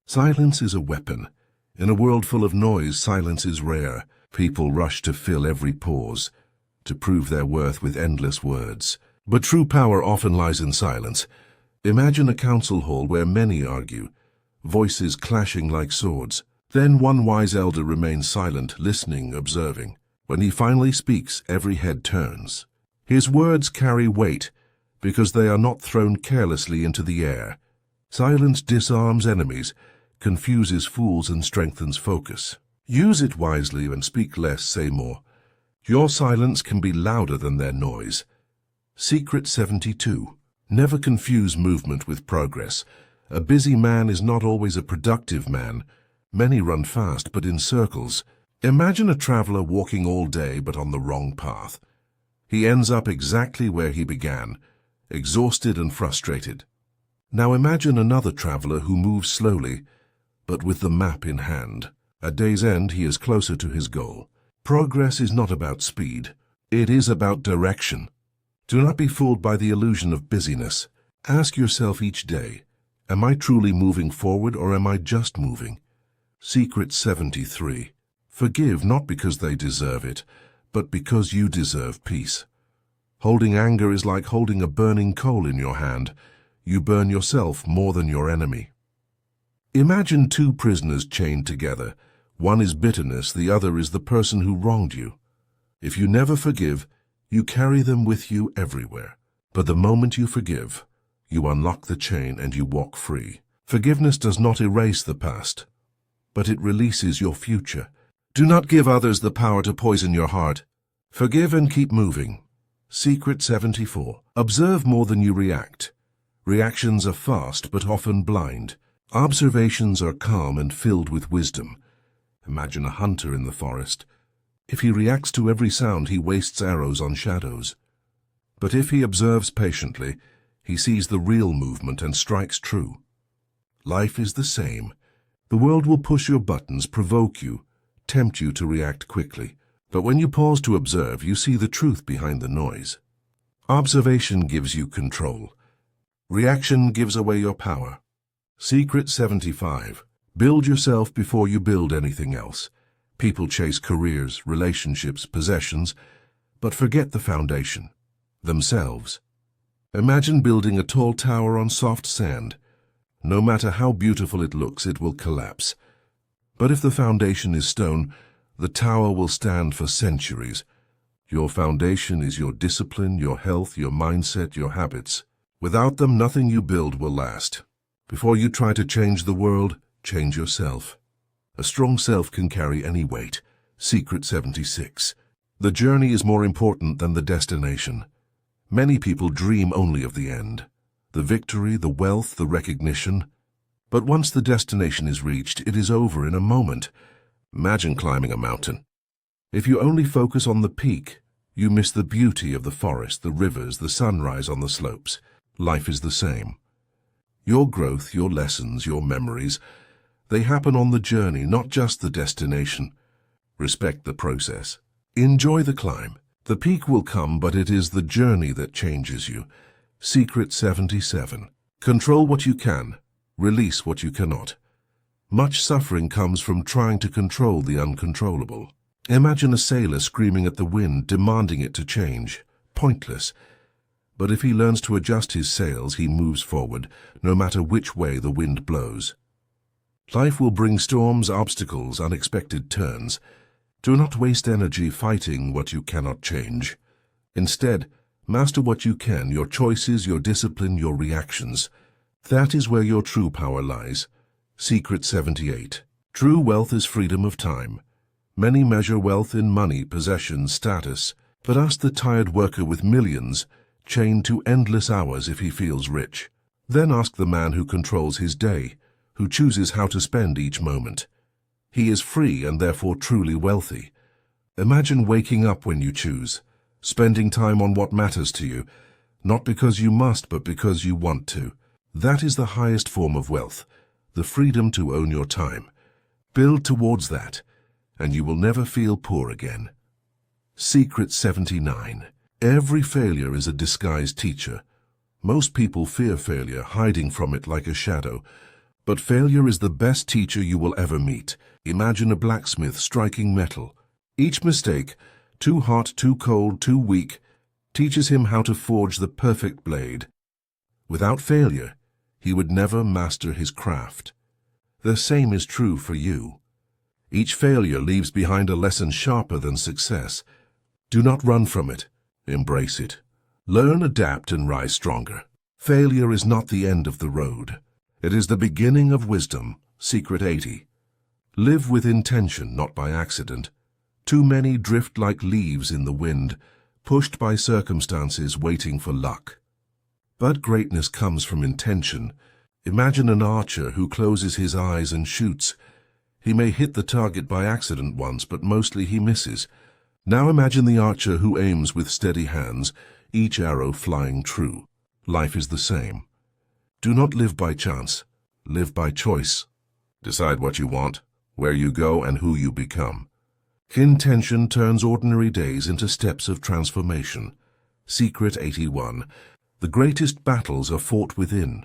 Silence is a weapon. In a world full of noise, silence is rare. People rush to fill every pause, to prove their worth with endless words. But true power often lies in silence. Imagine a council hall where many argue, voices clashing like swords. Then one wise elder remains silent, listening, observing. When he finally speaks, every head turns. His words carry weight because they are not thrown carelessly into the air. Silence disarms enemies, confuses fools, and strengthens focus. Use it wisely and speak less, say more. Your silence can be louder than their noise. Secret 72. Never confuse movement with progress. A busy man is not always a productive man. Many run fast, but in circles. Imagine a traveler walking all day, but on the wrong path. He ends up exactly where he began, exhausted and frustrated. Now imagine another traveler who moves slowly, but with the map in hand. At day's end, he is closer to his goal. Progress is not about speed. It is about direction. Do not be fooled by the illusion of busyness. Ask yourself each day, am I truly moving forward or am I just moving? Secret 73. Forgive not because they deserve it, but because you deserve peace. Holding anger is like holding a burning coal in your hand. You burn yourself more than your enemy. Imagine two prisoners chained together. One is bitterness, the other is the person who wronged you. If you never forgive, you carry them with you everywhere. But the moment you forgive, you unlock the chain and you walk free. Forgiveness does not erase the past, but it releases your future. Do not give others the power to poison your heart. Forgive and keep moving. Secret 74. Observe more than you react. Reactions are fast but often blind. Observations are calm and filled with wisdom. Imagine a hunter in the forest. If he reacts to every sound, he wastes arrows on shadows. But if he observes patiently, he sees the real movement and strikes true. Life is the same. The world will push your buttons, provoke you, tempt you to react quickly. But when you pause to observe, you see the truth behind the noise. Observation gives you control. Reaction gives away your power. Secret 75. Build yourself before you build anything else. People chase careers, relationships, possessions, but forget the foundation, themselves. Imagine building a tall tower on soft sand. No matter how beautiful it looks, it will collapse. But if the foundation is stone, the tower will stand for centuries. Your foundation is your discipline, your health, your mindset, your habits. Without them, nothing you build will last. Before you try to change the world, change yourself. A strong self can carry any weight. Secret 76. The journey is more important than the destination. Many people dream only of the end. The victory, the wealth, the recognition. But once the destination is reached, it is over in a moment. Imagine climbing a mountain. If you only focus on the peak, you miss the beauty of the forest, the rivers, the sunrise on the slopes. Life is the same. Your growth, your lessons, your memories, they happen on the journey, not just the destination. Respect the process. Enjoy the climb. The peak will come, but it is the journey that changes you. Secret 77. Control what you can. Release what you cannot. Much suffering comes from trying to control the uncontrollable. Imagine a sailor screaming at the wind, demanding it to change. Pointless. But if he learns to adjust his sails, he moves forward, no matter which way the wind blows. Life will bring storms, obstacles, unexpected turns. Do not waste energy fighting what you cannot change. Instead, master what you can, your choices, your discipline, your reactions. That is where your true power lies. Secret 78. True wealth is freedom of time. Many measure wealth in money, possessions, status. But ask the tired worker with millions, chained to endless hours if he feels rich. Then ask the man who controls his day, who chooses how to spend each moment. He is free and therefore truly wealthy. Imagine waking up when you choose, spending time on what matters to you, not because you must, but because you want to. That is the highest form of wealth, the freedom to own your time. Build towards that, and you will never feel poor again. Secret 79. Every failure is a disguised teacher. Most people fear failure, hiding from it like a shadow. But failure is the best teacher you will ever meet. Imagine a blacksmith striking metal. Each mistake, too hot, too cold, too weak, teaches him how to forge the perfect blade. Without failure, he would never master his craft. The same is true for you. Each failure leaves behind a lesson sharper than success. Do not run from it. Embrace it. Learn, adapt, and rise stronger. Failure is not the end of the road. It is the beginning of wisdom. Secret 80. Live with intention, not by accident. Too many drift like leaves in the wind, pushed by circumstances, waiting for luck. But greatness comes from intention. Imagine an archer who closes his eyes and shoots. He may hit the target by accident once, but mostly he misses. Now imagine the archer who aims with steady hands, each arrow flying true. Life is the same. Do not live by chance. Live by choice. Decide what you want, where you go, and who you become. Intention turns ordinary days into steps of transformation. Secret 81. The greatest battles are fought within.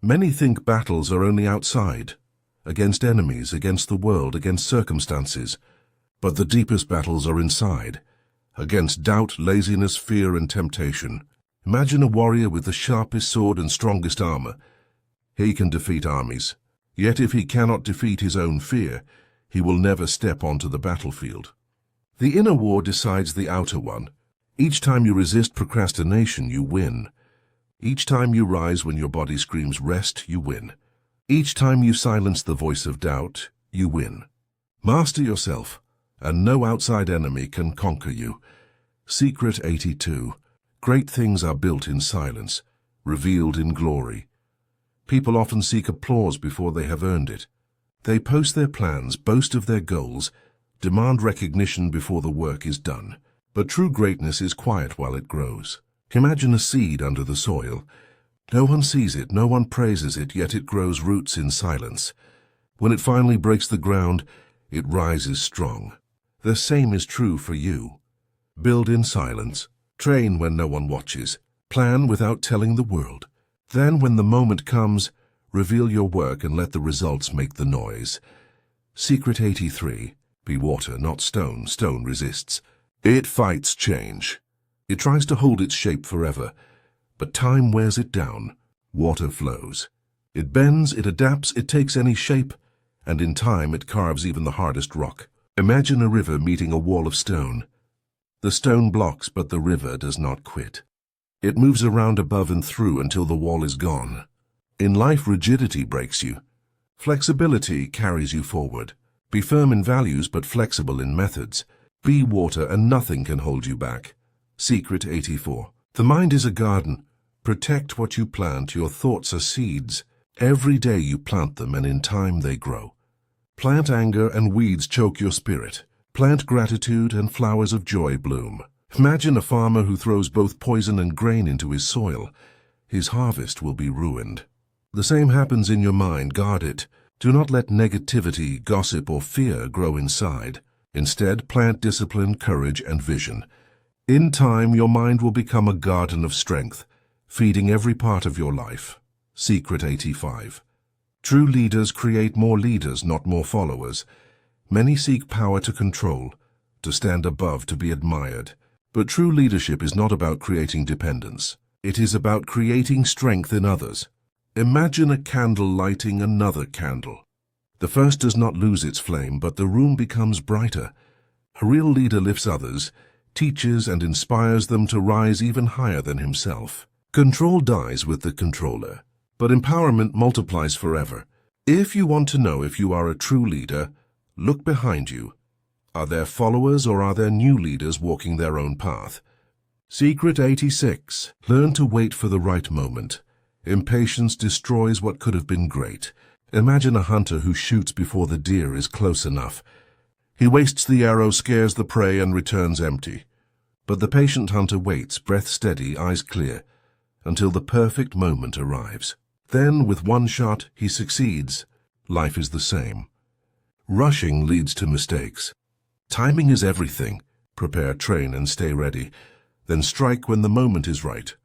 Many think battles are only outside, against enemies, against the world, against circumstances. But the deepest battles are inside, against doubt, laziness, fear, and temptation. Imagine a warrior with the sharpest sword and strongest armor. He can defeat armies. Yet if he cannot defeat his own fear, he will never step onto the battlefield. The inner war decides the outer one. Each time you resist procrastination, you win. Each time you rise when your body screams rest, you win. Each time you silence the voice of doubt, you win. Master yourself, and no outside enemy can conquer you. Secret 82. Great things are built in silence, revealed in glory. People often seek applause before they have earned it. They post their plans, boast of their goals, demand recognition before the work is done. But true greatness is quiet while it grows. Imagine a seed under the soil. No one sees it, no one praises it, yet it grows roots in silence. When it finally breaks the ground, it rises strong. The same is true for you. Build in silence. Train when no one watches. Plan without telling the world. Then, when the moment comes, reveal your work and let the results make the noise. Secret 83. Be water, not stone. Stone resists. It fights change. It tries to hold its shape forever. But time wears it down. Water flows. It bends, it adapts, it takes any shape, and in time it carves even the hardest rock. Imagine a river meeting a wall of stone. The stone blocks, but the river does not quit. It moves around above and through until the wall is gone. In life, rigidity breaks you. Flexibility carries you forward. Be firm in values but flexible in methods. Be water and nothing can hold you back. Secret 84. The mind is a garden. Protect what you plant. Your thoughts are seeds. Every day you plant them and in time they grow. Plant anger and weeds choke your spirit. Plant gratitude and flowers of joy bloom. Imagine a farmer who throws both poison and grain into his soil. His harvest will be ruined. The same happens in your mind. Guard it. Do not let negativity, gossip, or fear grow inside. Instead, plant discipline, courage, and vision. In time, your mind will become a garden of strength, feeding every part of your life. Secret 85. True leaders create more leaders, not more followers. Many seek power to control, to stand above, to be admired. But true leadership is not about creating dependence. It is about creating strength in others. Imagine a candle lighting another candle. The first does not lose its flame, but the room becomes brighter. A real leader lifts others, teaches and inspires them to rise even higher than himself. Control dies with the controller, but empowerment multiplies forever. If you want to know if you are a true leader, look behind you. Are there followers or are there new leaders walking their own path? Secret 86. Learn to wait for the right moment. Impatience destroys what could have been great. Imagine a hunter who shoots before the deer is close enough. He wastes the arrow, scares the prey, and returns empty. But the patient hunter waits, breath steady, eyes clear, until the perfect moment arrives. Then, with one shot, he succeeds. Life is the same. Rushing leads to mistakes. Timing is everything. Prepare, train, and stay ready. Then strike when the moment is right.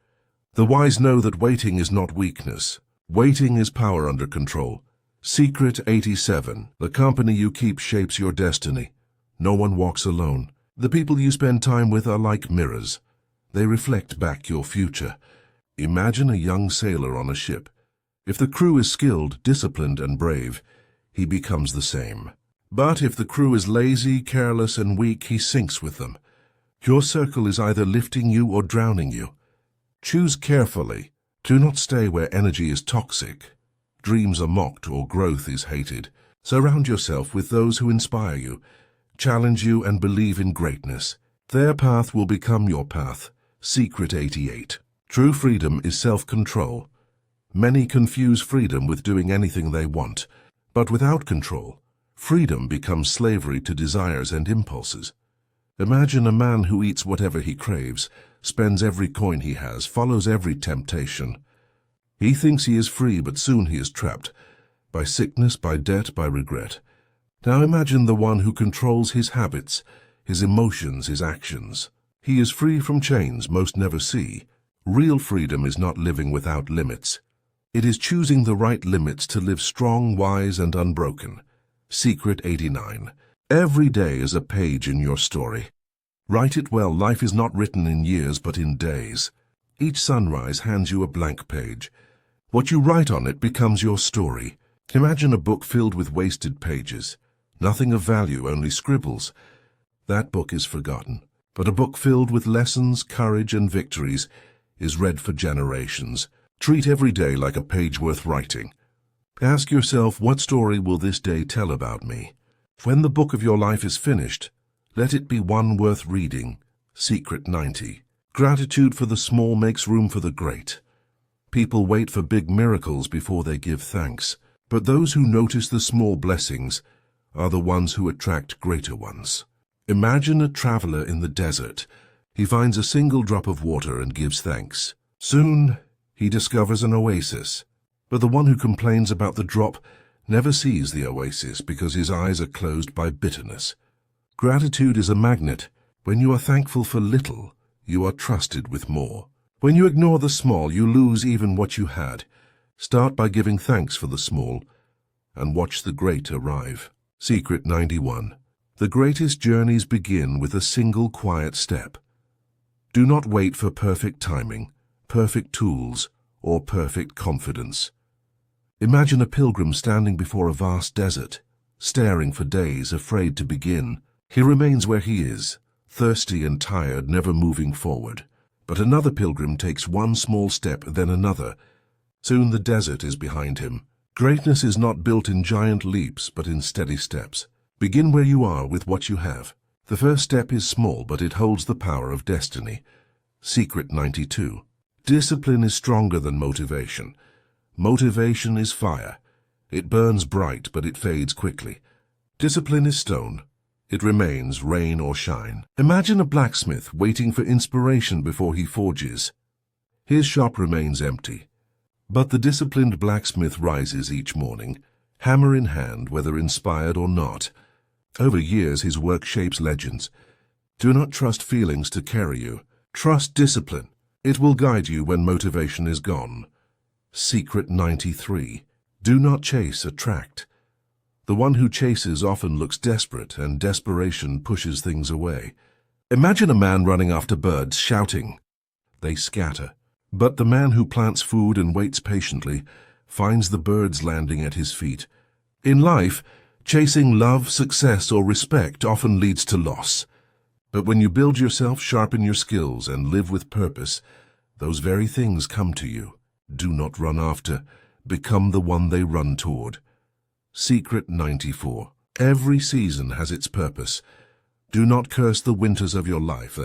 The wise know that waiting is not weakness. Waiting is power under control. Secret 87. The company you keep shapes your destiny. No one walks alone. The people you spend time with are like mirrors. They reflect back your future. Imagine a young sailor on a ship. If the crew is skilled, disciplined, and brave, he becomes the same. But if the crew is lazy, careless, and weak, he sinks with them. Your circle is either lifting you or drowning you. Choose carefully. Do not stay where energy is toxic. Dreams are mocked or growth is hated. Surround yourself with those who inspire you, challenge you, and believe in greatness. Their path will become your path. Secret 88. True freedom is self-control. Many confuse freedom with doing anything they want, but without control, freedom becomes slavery to desires and impulses. Imagine a man who eats whatever he craves, spends every coin he has, follows every temptation. He thinks he is free, but soon he is trapped by sickness, by debt, by regret. Now imagine the one who controls his habits, his emotions, his actions. He is free from chains most never see. Real freedom is not living without limits. It is choosing the right limits to live strong, wise, and unbroken. Secret 89. Every day is a page in your story. Write it well. Life is not written in years, but in days. Each sunrise hands you a blank page. What you write on it becomes your story. Imagine a book filled with wasted pages. Nothing of value, only scribbles. That book is forgotten. But a book filled with lessons, courage, and victories is read for generations. Treat every day like a page worth writing. Ask yourself, what story will this day tell about me? When the book of your life is finished, let it be one worth reading. Secret 90. Gratitude for the small makes room for the great. People wait for big miracles before they give thanks, but those who notice the small blessings are the ones who attract greater ones. Imagine a traveler in the desert. He finds a single drop of water and gives thanks. Soon, he discovers an oasis, but the one who complains about the drop never sees the oasis because his eyes are closed by bitterness. Gratitude is a magnet. When you are thankful for little, you are trusted with more. When you ignore the small, you lose even what you had. Start by giving thanks for the small and watch the great arrive. Secret 91. The greatest journeys begin with a single quiet step. Do not wait for perfect timing, perfect tools, or perfect confidence. Imagine a pilgrim standing before a vast desert, staring for days, afraid to begin. He remains where he is, thirsty and tired, never moving forward. But another pilgrim takes one small step, then another. Soon the desert is behind him. Greatness is not built in giant leaps, but in steady steps. Begin where you are with what you have. The first step is small, but it holds the power of destiny. Secret 92. Discipline is stronger than motivation. Motivation is fire. It burns bright, but it fades quickly. Discipline is stone. It remains, rain or shine. Imagine a blacksmith waiting for inspiration before he forges. His shop remains empty. But the disciplined blacksmith rises each morning, hammer in hand, whether inspired or not. Over years, his work shapes legends. Do not trust feelings to carry you. Trust discipline. It will guide you when motivation is gone. Secret 93. Do not chase, attract. The one who chases often looks desperate, and desperation pushes things away. Imagine a man running after birds, shouting. They scatter. But the man who plants food and waits patiently finds the birds landing at his feet. In life, chasing love, success, or respect often leads to loss. But when you build yourself, sharpen your skills, and live with purpose, those very things come to you. Do not run after. Become the one they run toward. Secret 94. Every season has its purpose. Do not curse the winters of your life.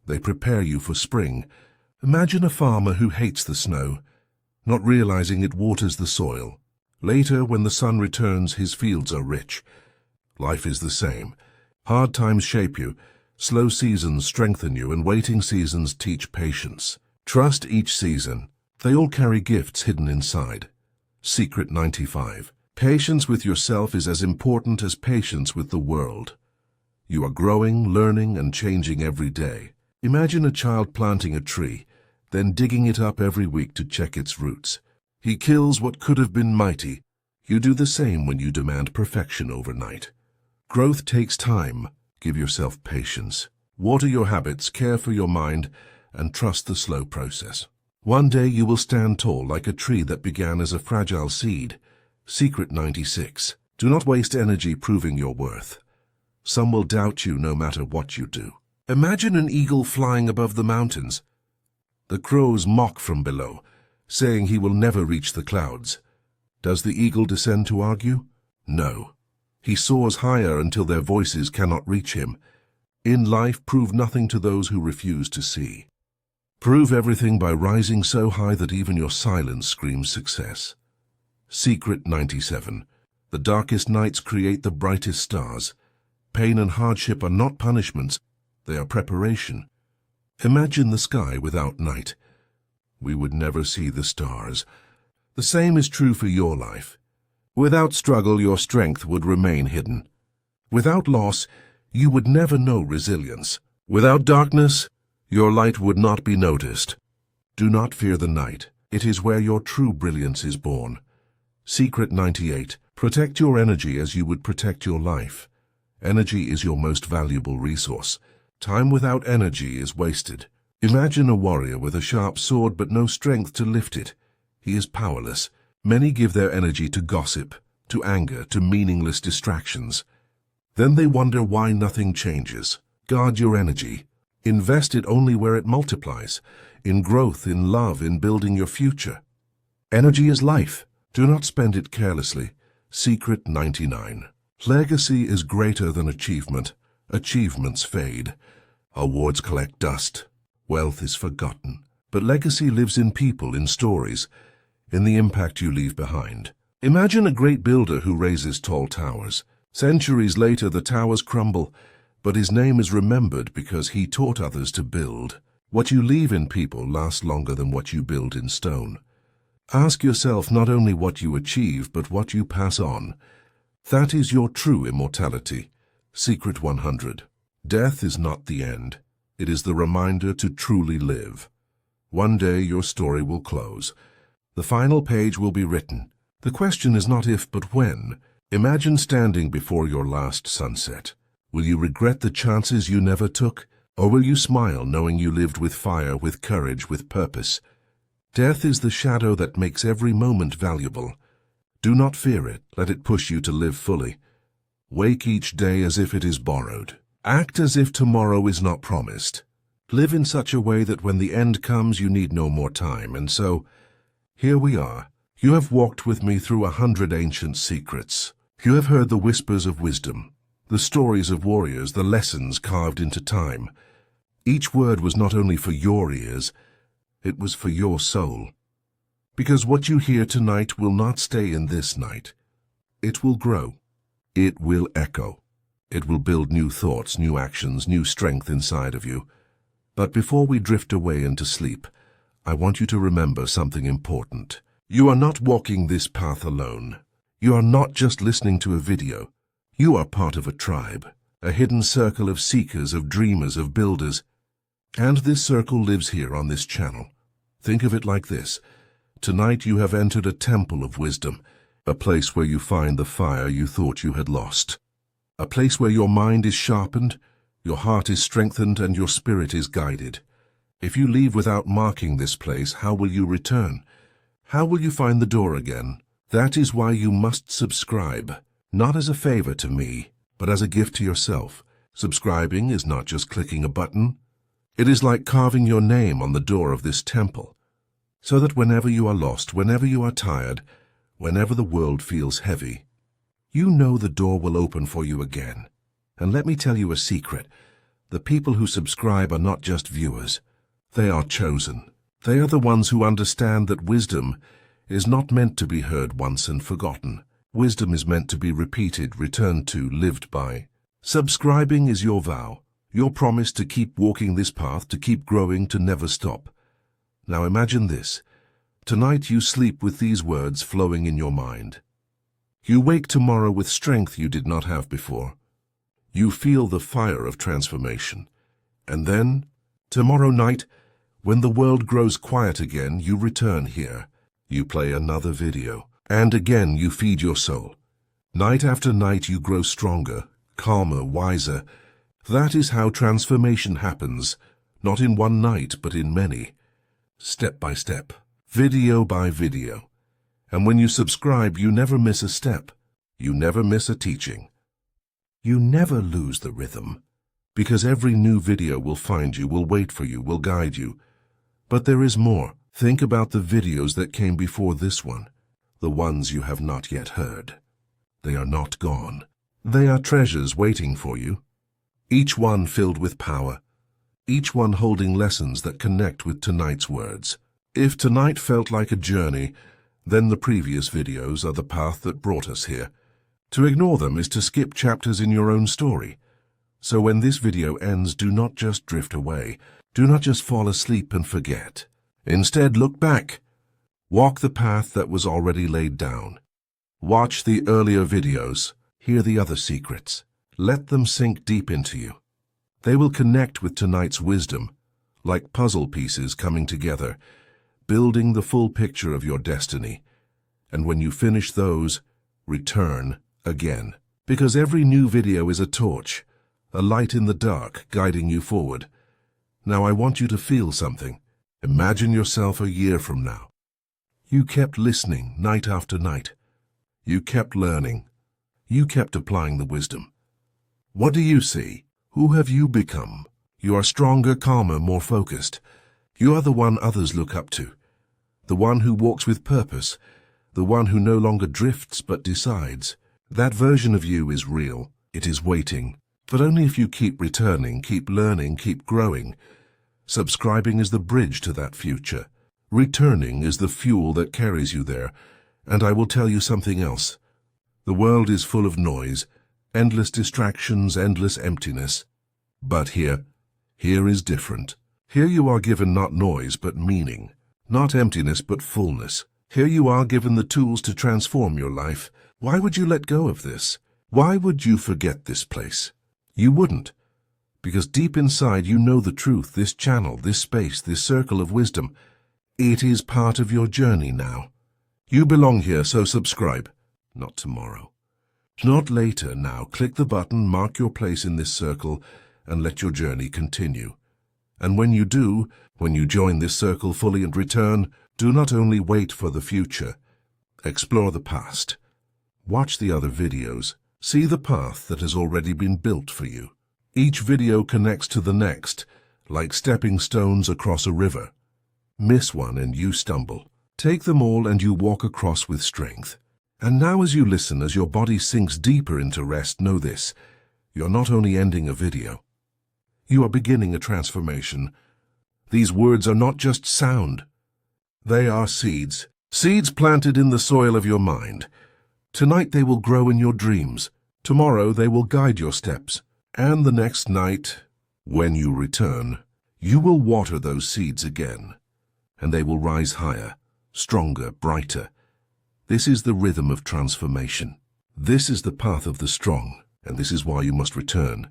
They prepare you for spring. Imagine a farmer who hates the snow, not realizing it waters the soil. Later, when the sun returns, his fields are rich. Life is the same. Hard times shape you, slow seasons strengthen you, and waiting seasons teach patience. Trust each season. They all carry gifts hidden inside. Secret 95. Patience with yourself is as important as patience with the world. You are growing, learning, and changing every day. Imagine a child planting a tree, then digging it up every week to check its roots. He kills what could have been mighty. You do the same when you demand perfection overnight. Growth takes time. Give yourself patience. Water your habits, care for your mind, and trust the slow process. One day you will stand tall like a tree that began as a fragile seed. Secret 96. Do not waste energy proving your worth. Some will doubt you no matter what you do. Imagine an eagle flying above the mountains. The crows mock from below, saying he will never reach the clouds. Does the eagle descend to argue? No. He soars higher until their voices cannot reach him. In life, prove nothing to those who refuse to see. Prove everything by rising so high that even your silence screams success. Secret 97. The darkest nights create the brightest stars. Pain and hardship are not punishments, they are preparation. Imagine the sky without night. We would never see the stars. The same is true for your life. Without struggle, your strength would remain hidden. Without loss, you would never know resilience. Without darkness, your light would not be noticed. Do not fear the night. It is where your true brilliance is born. Secret 98. Protect your energy as you would protect your life. Energy is your most valuable resource. Time without energy is wasted. Imagine a warrior with a sharp sword but no strength to lift it. He is powerless. Many give their energy to gossip, to anger, to meaningless distractions. Then they wonder why nothing changes. Guard your energy. Invest it only where it multiplies, in growth, in love, in building your future. Energy is life. Do not spend it carelessly. Secret 99. Legacy is greater than achievement. Achievements fade. Awards collect dust. Wealth is forgotten. But legacy lives in people, in stories, in the impact you leave behind. Imagine a great builder who raises tall towers. Centuries later, the towers crumble, but his name is remembered because he taught others to build. What you leave in people lasts longer than what you build in stone. Ask yourself not only what you achieve, but what you pass on. That is your true immortality. Secret 100. Death is not the end. It is the reminder to truly live. One day your story will close. The final page will be written. The question is not if, but when. Imagine standing before your last sunset. Will you regret the chances you never took? Or will you smile knowing you lived with fire, with courage, with purpose? Death is the shadow that makes every moment valuable. Do not fear it. Let it push you to live fully. Wake each day as if it is borrowed. Act as if tomorrow is not promised. Live in such a way that when the end comes, you need no more time. And so, here we are. You have walked with me through 100 ancient secrets. You have heard the whispers of wisdom, the stories of warriors, the lessons carved into time. Each word was not only for your ears, it was for your soul. Because what you hear tonight will not stay in this night. It will grow. It will echo. It will build new thoughts, new actions, new strength inside of you. But before we drift away into sleep, I want you to remember something important. You are not walking this path alone. You are not just listening to a video. You are part of a tribe, a hidden circle of seekers, of dreamers, of builders. And this circle lives here on this channel. Think of it like this. Tonight you have entered a temple of wisdom, a place where you find the fire you thought you had lost. A place where your mind is sharpened, your heart is strengthened, and your spirit is guided. If you leave without marking this place, how will you return? How will you find the door again? That is why you must subscribe, not as a favor to me, but as a gift to yourself. Subscribing is not just clicking a button. It is like carving your name on the door of this temple, so that whenever you are lost, whenever you are tired, whenever the world feels heavy, you know the door will open for you again. And let me tell you a secret. The people who subscribe are not just viewers. They are chosen. They are the ones who understand that wisdom is not meant to be heard once and forgotten. Wisdom is meant to be repeated, returned to, lived by. Subscribing is your vow, your promise to keep walking this path, to keep growing, to never stop. Now imagine this. Tonight you sleep with these words flowing in your mind. You wake tomorrow with strength you did not have before. You feel the fire of transformation. And then, tomorrow night, when the world grows quiet again, you return here. You play another video. And again you feed your soul. Night after night you grow stronger, calmer, wiser. That is how transformation happens, not in one night, but in many. Step by step, video by video. And when you subscribe, you never miss a step. You never miss a teaching. You never lose the rhythm, because every new video will find you, will wait for you, will guide you. But there is more. Think about the videos that came before this one, the ones you have not yet heard. They are not gone. They are treasures waiting for you. Each one filled with power. Each one holding lessons that connect with tonight's words. If tonight felt like a journey, then the previous videos are the path that brought us here. To ignore them is to skip chapters in your own story. So when this video ends, do not just drift away. Do not just fall asleep and forget. Instead, look back. Walk the path that was already laid down. Watch the earlier videos. Hear the other secrets. Let them sink deep into you. They will connect with tonight's wisdom, like puzzle pieces coming together, building the full picture of your destiny. And when you finish those, return again. Because every new video is a torch, a light in the dark guiding you forward. Now I want you to feel something. Imagine yourself a year from now. You kept listening night after night. You kept learning. You kept applying the wisdom. What do you see? Who have you become? You are stronger, calmer, more focused. You are the one others look up to. The one who walks with purpose. The one who no longer drifts but decides. That version of you is real. It is waiting. But only if you keep returning, keep learning, keep growing. Subscribing is the bridge to that future. Returning is the fuel that carries you there. And I will tell you something else. The world is full of noise, endless distractions, endless emptiness. But here is different. Here you are given not noise but meaning, not emptiness but fullness. Here you are given the tools to transform your life. Why would you let go of this? Why would you forget this place? You wouldn't. Because deep inside you know the truth, this channel, this space, this circle of wisdom. It is part of your journey now. You belong here, so subscribe. Not tomorrow. Not later. Now click the button, mark your place in this circle, and let your journey continue. And when you do, when you join this circle fully and return, do not only wait for the future. Explore the past. Watch the other videos. See the path that has already been built for you. Each video connects to the next, like stepping stones across a river. Miss one and you stumble. Take them all and you walk across with strength. And now as you listen, as your body sinks deeper into rest, know this: you're not only ending a video, you are beginning a transformation. These words are not just sound. They are seeds. Seeds planted in the soil of your mind. Tonight they will grow in your dreams. Tomorrow they will guide your steps. And the next night, when you return, you will water those seeds again. And they will rise higher, stronger, brighter. This is the rhythm of transformation. This is the path of the strong, and this is why you must return.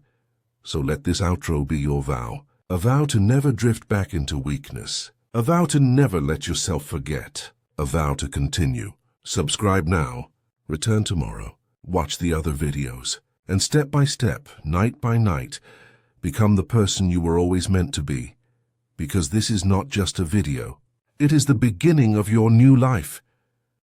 So let this outro be your vow. A vow to never drift back into weakness. A vow to never let yourself forget. A vow to continue. Subscribe now. Return tomorrow. Watch the other videos. And step by step, night by night, become the person you were always meant to be. Because this is not just a video. It is the beginning of your new life.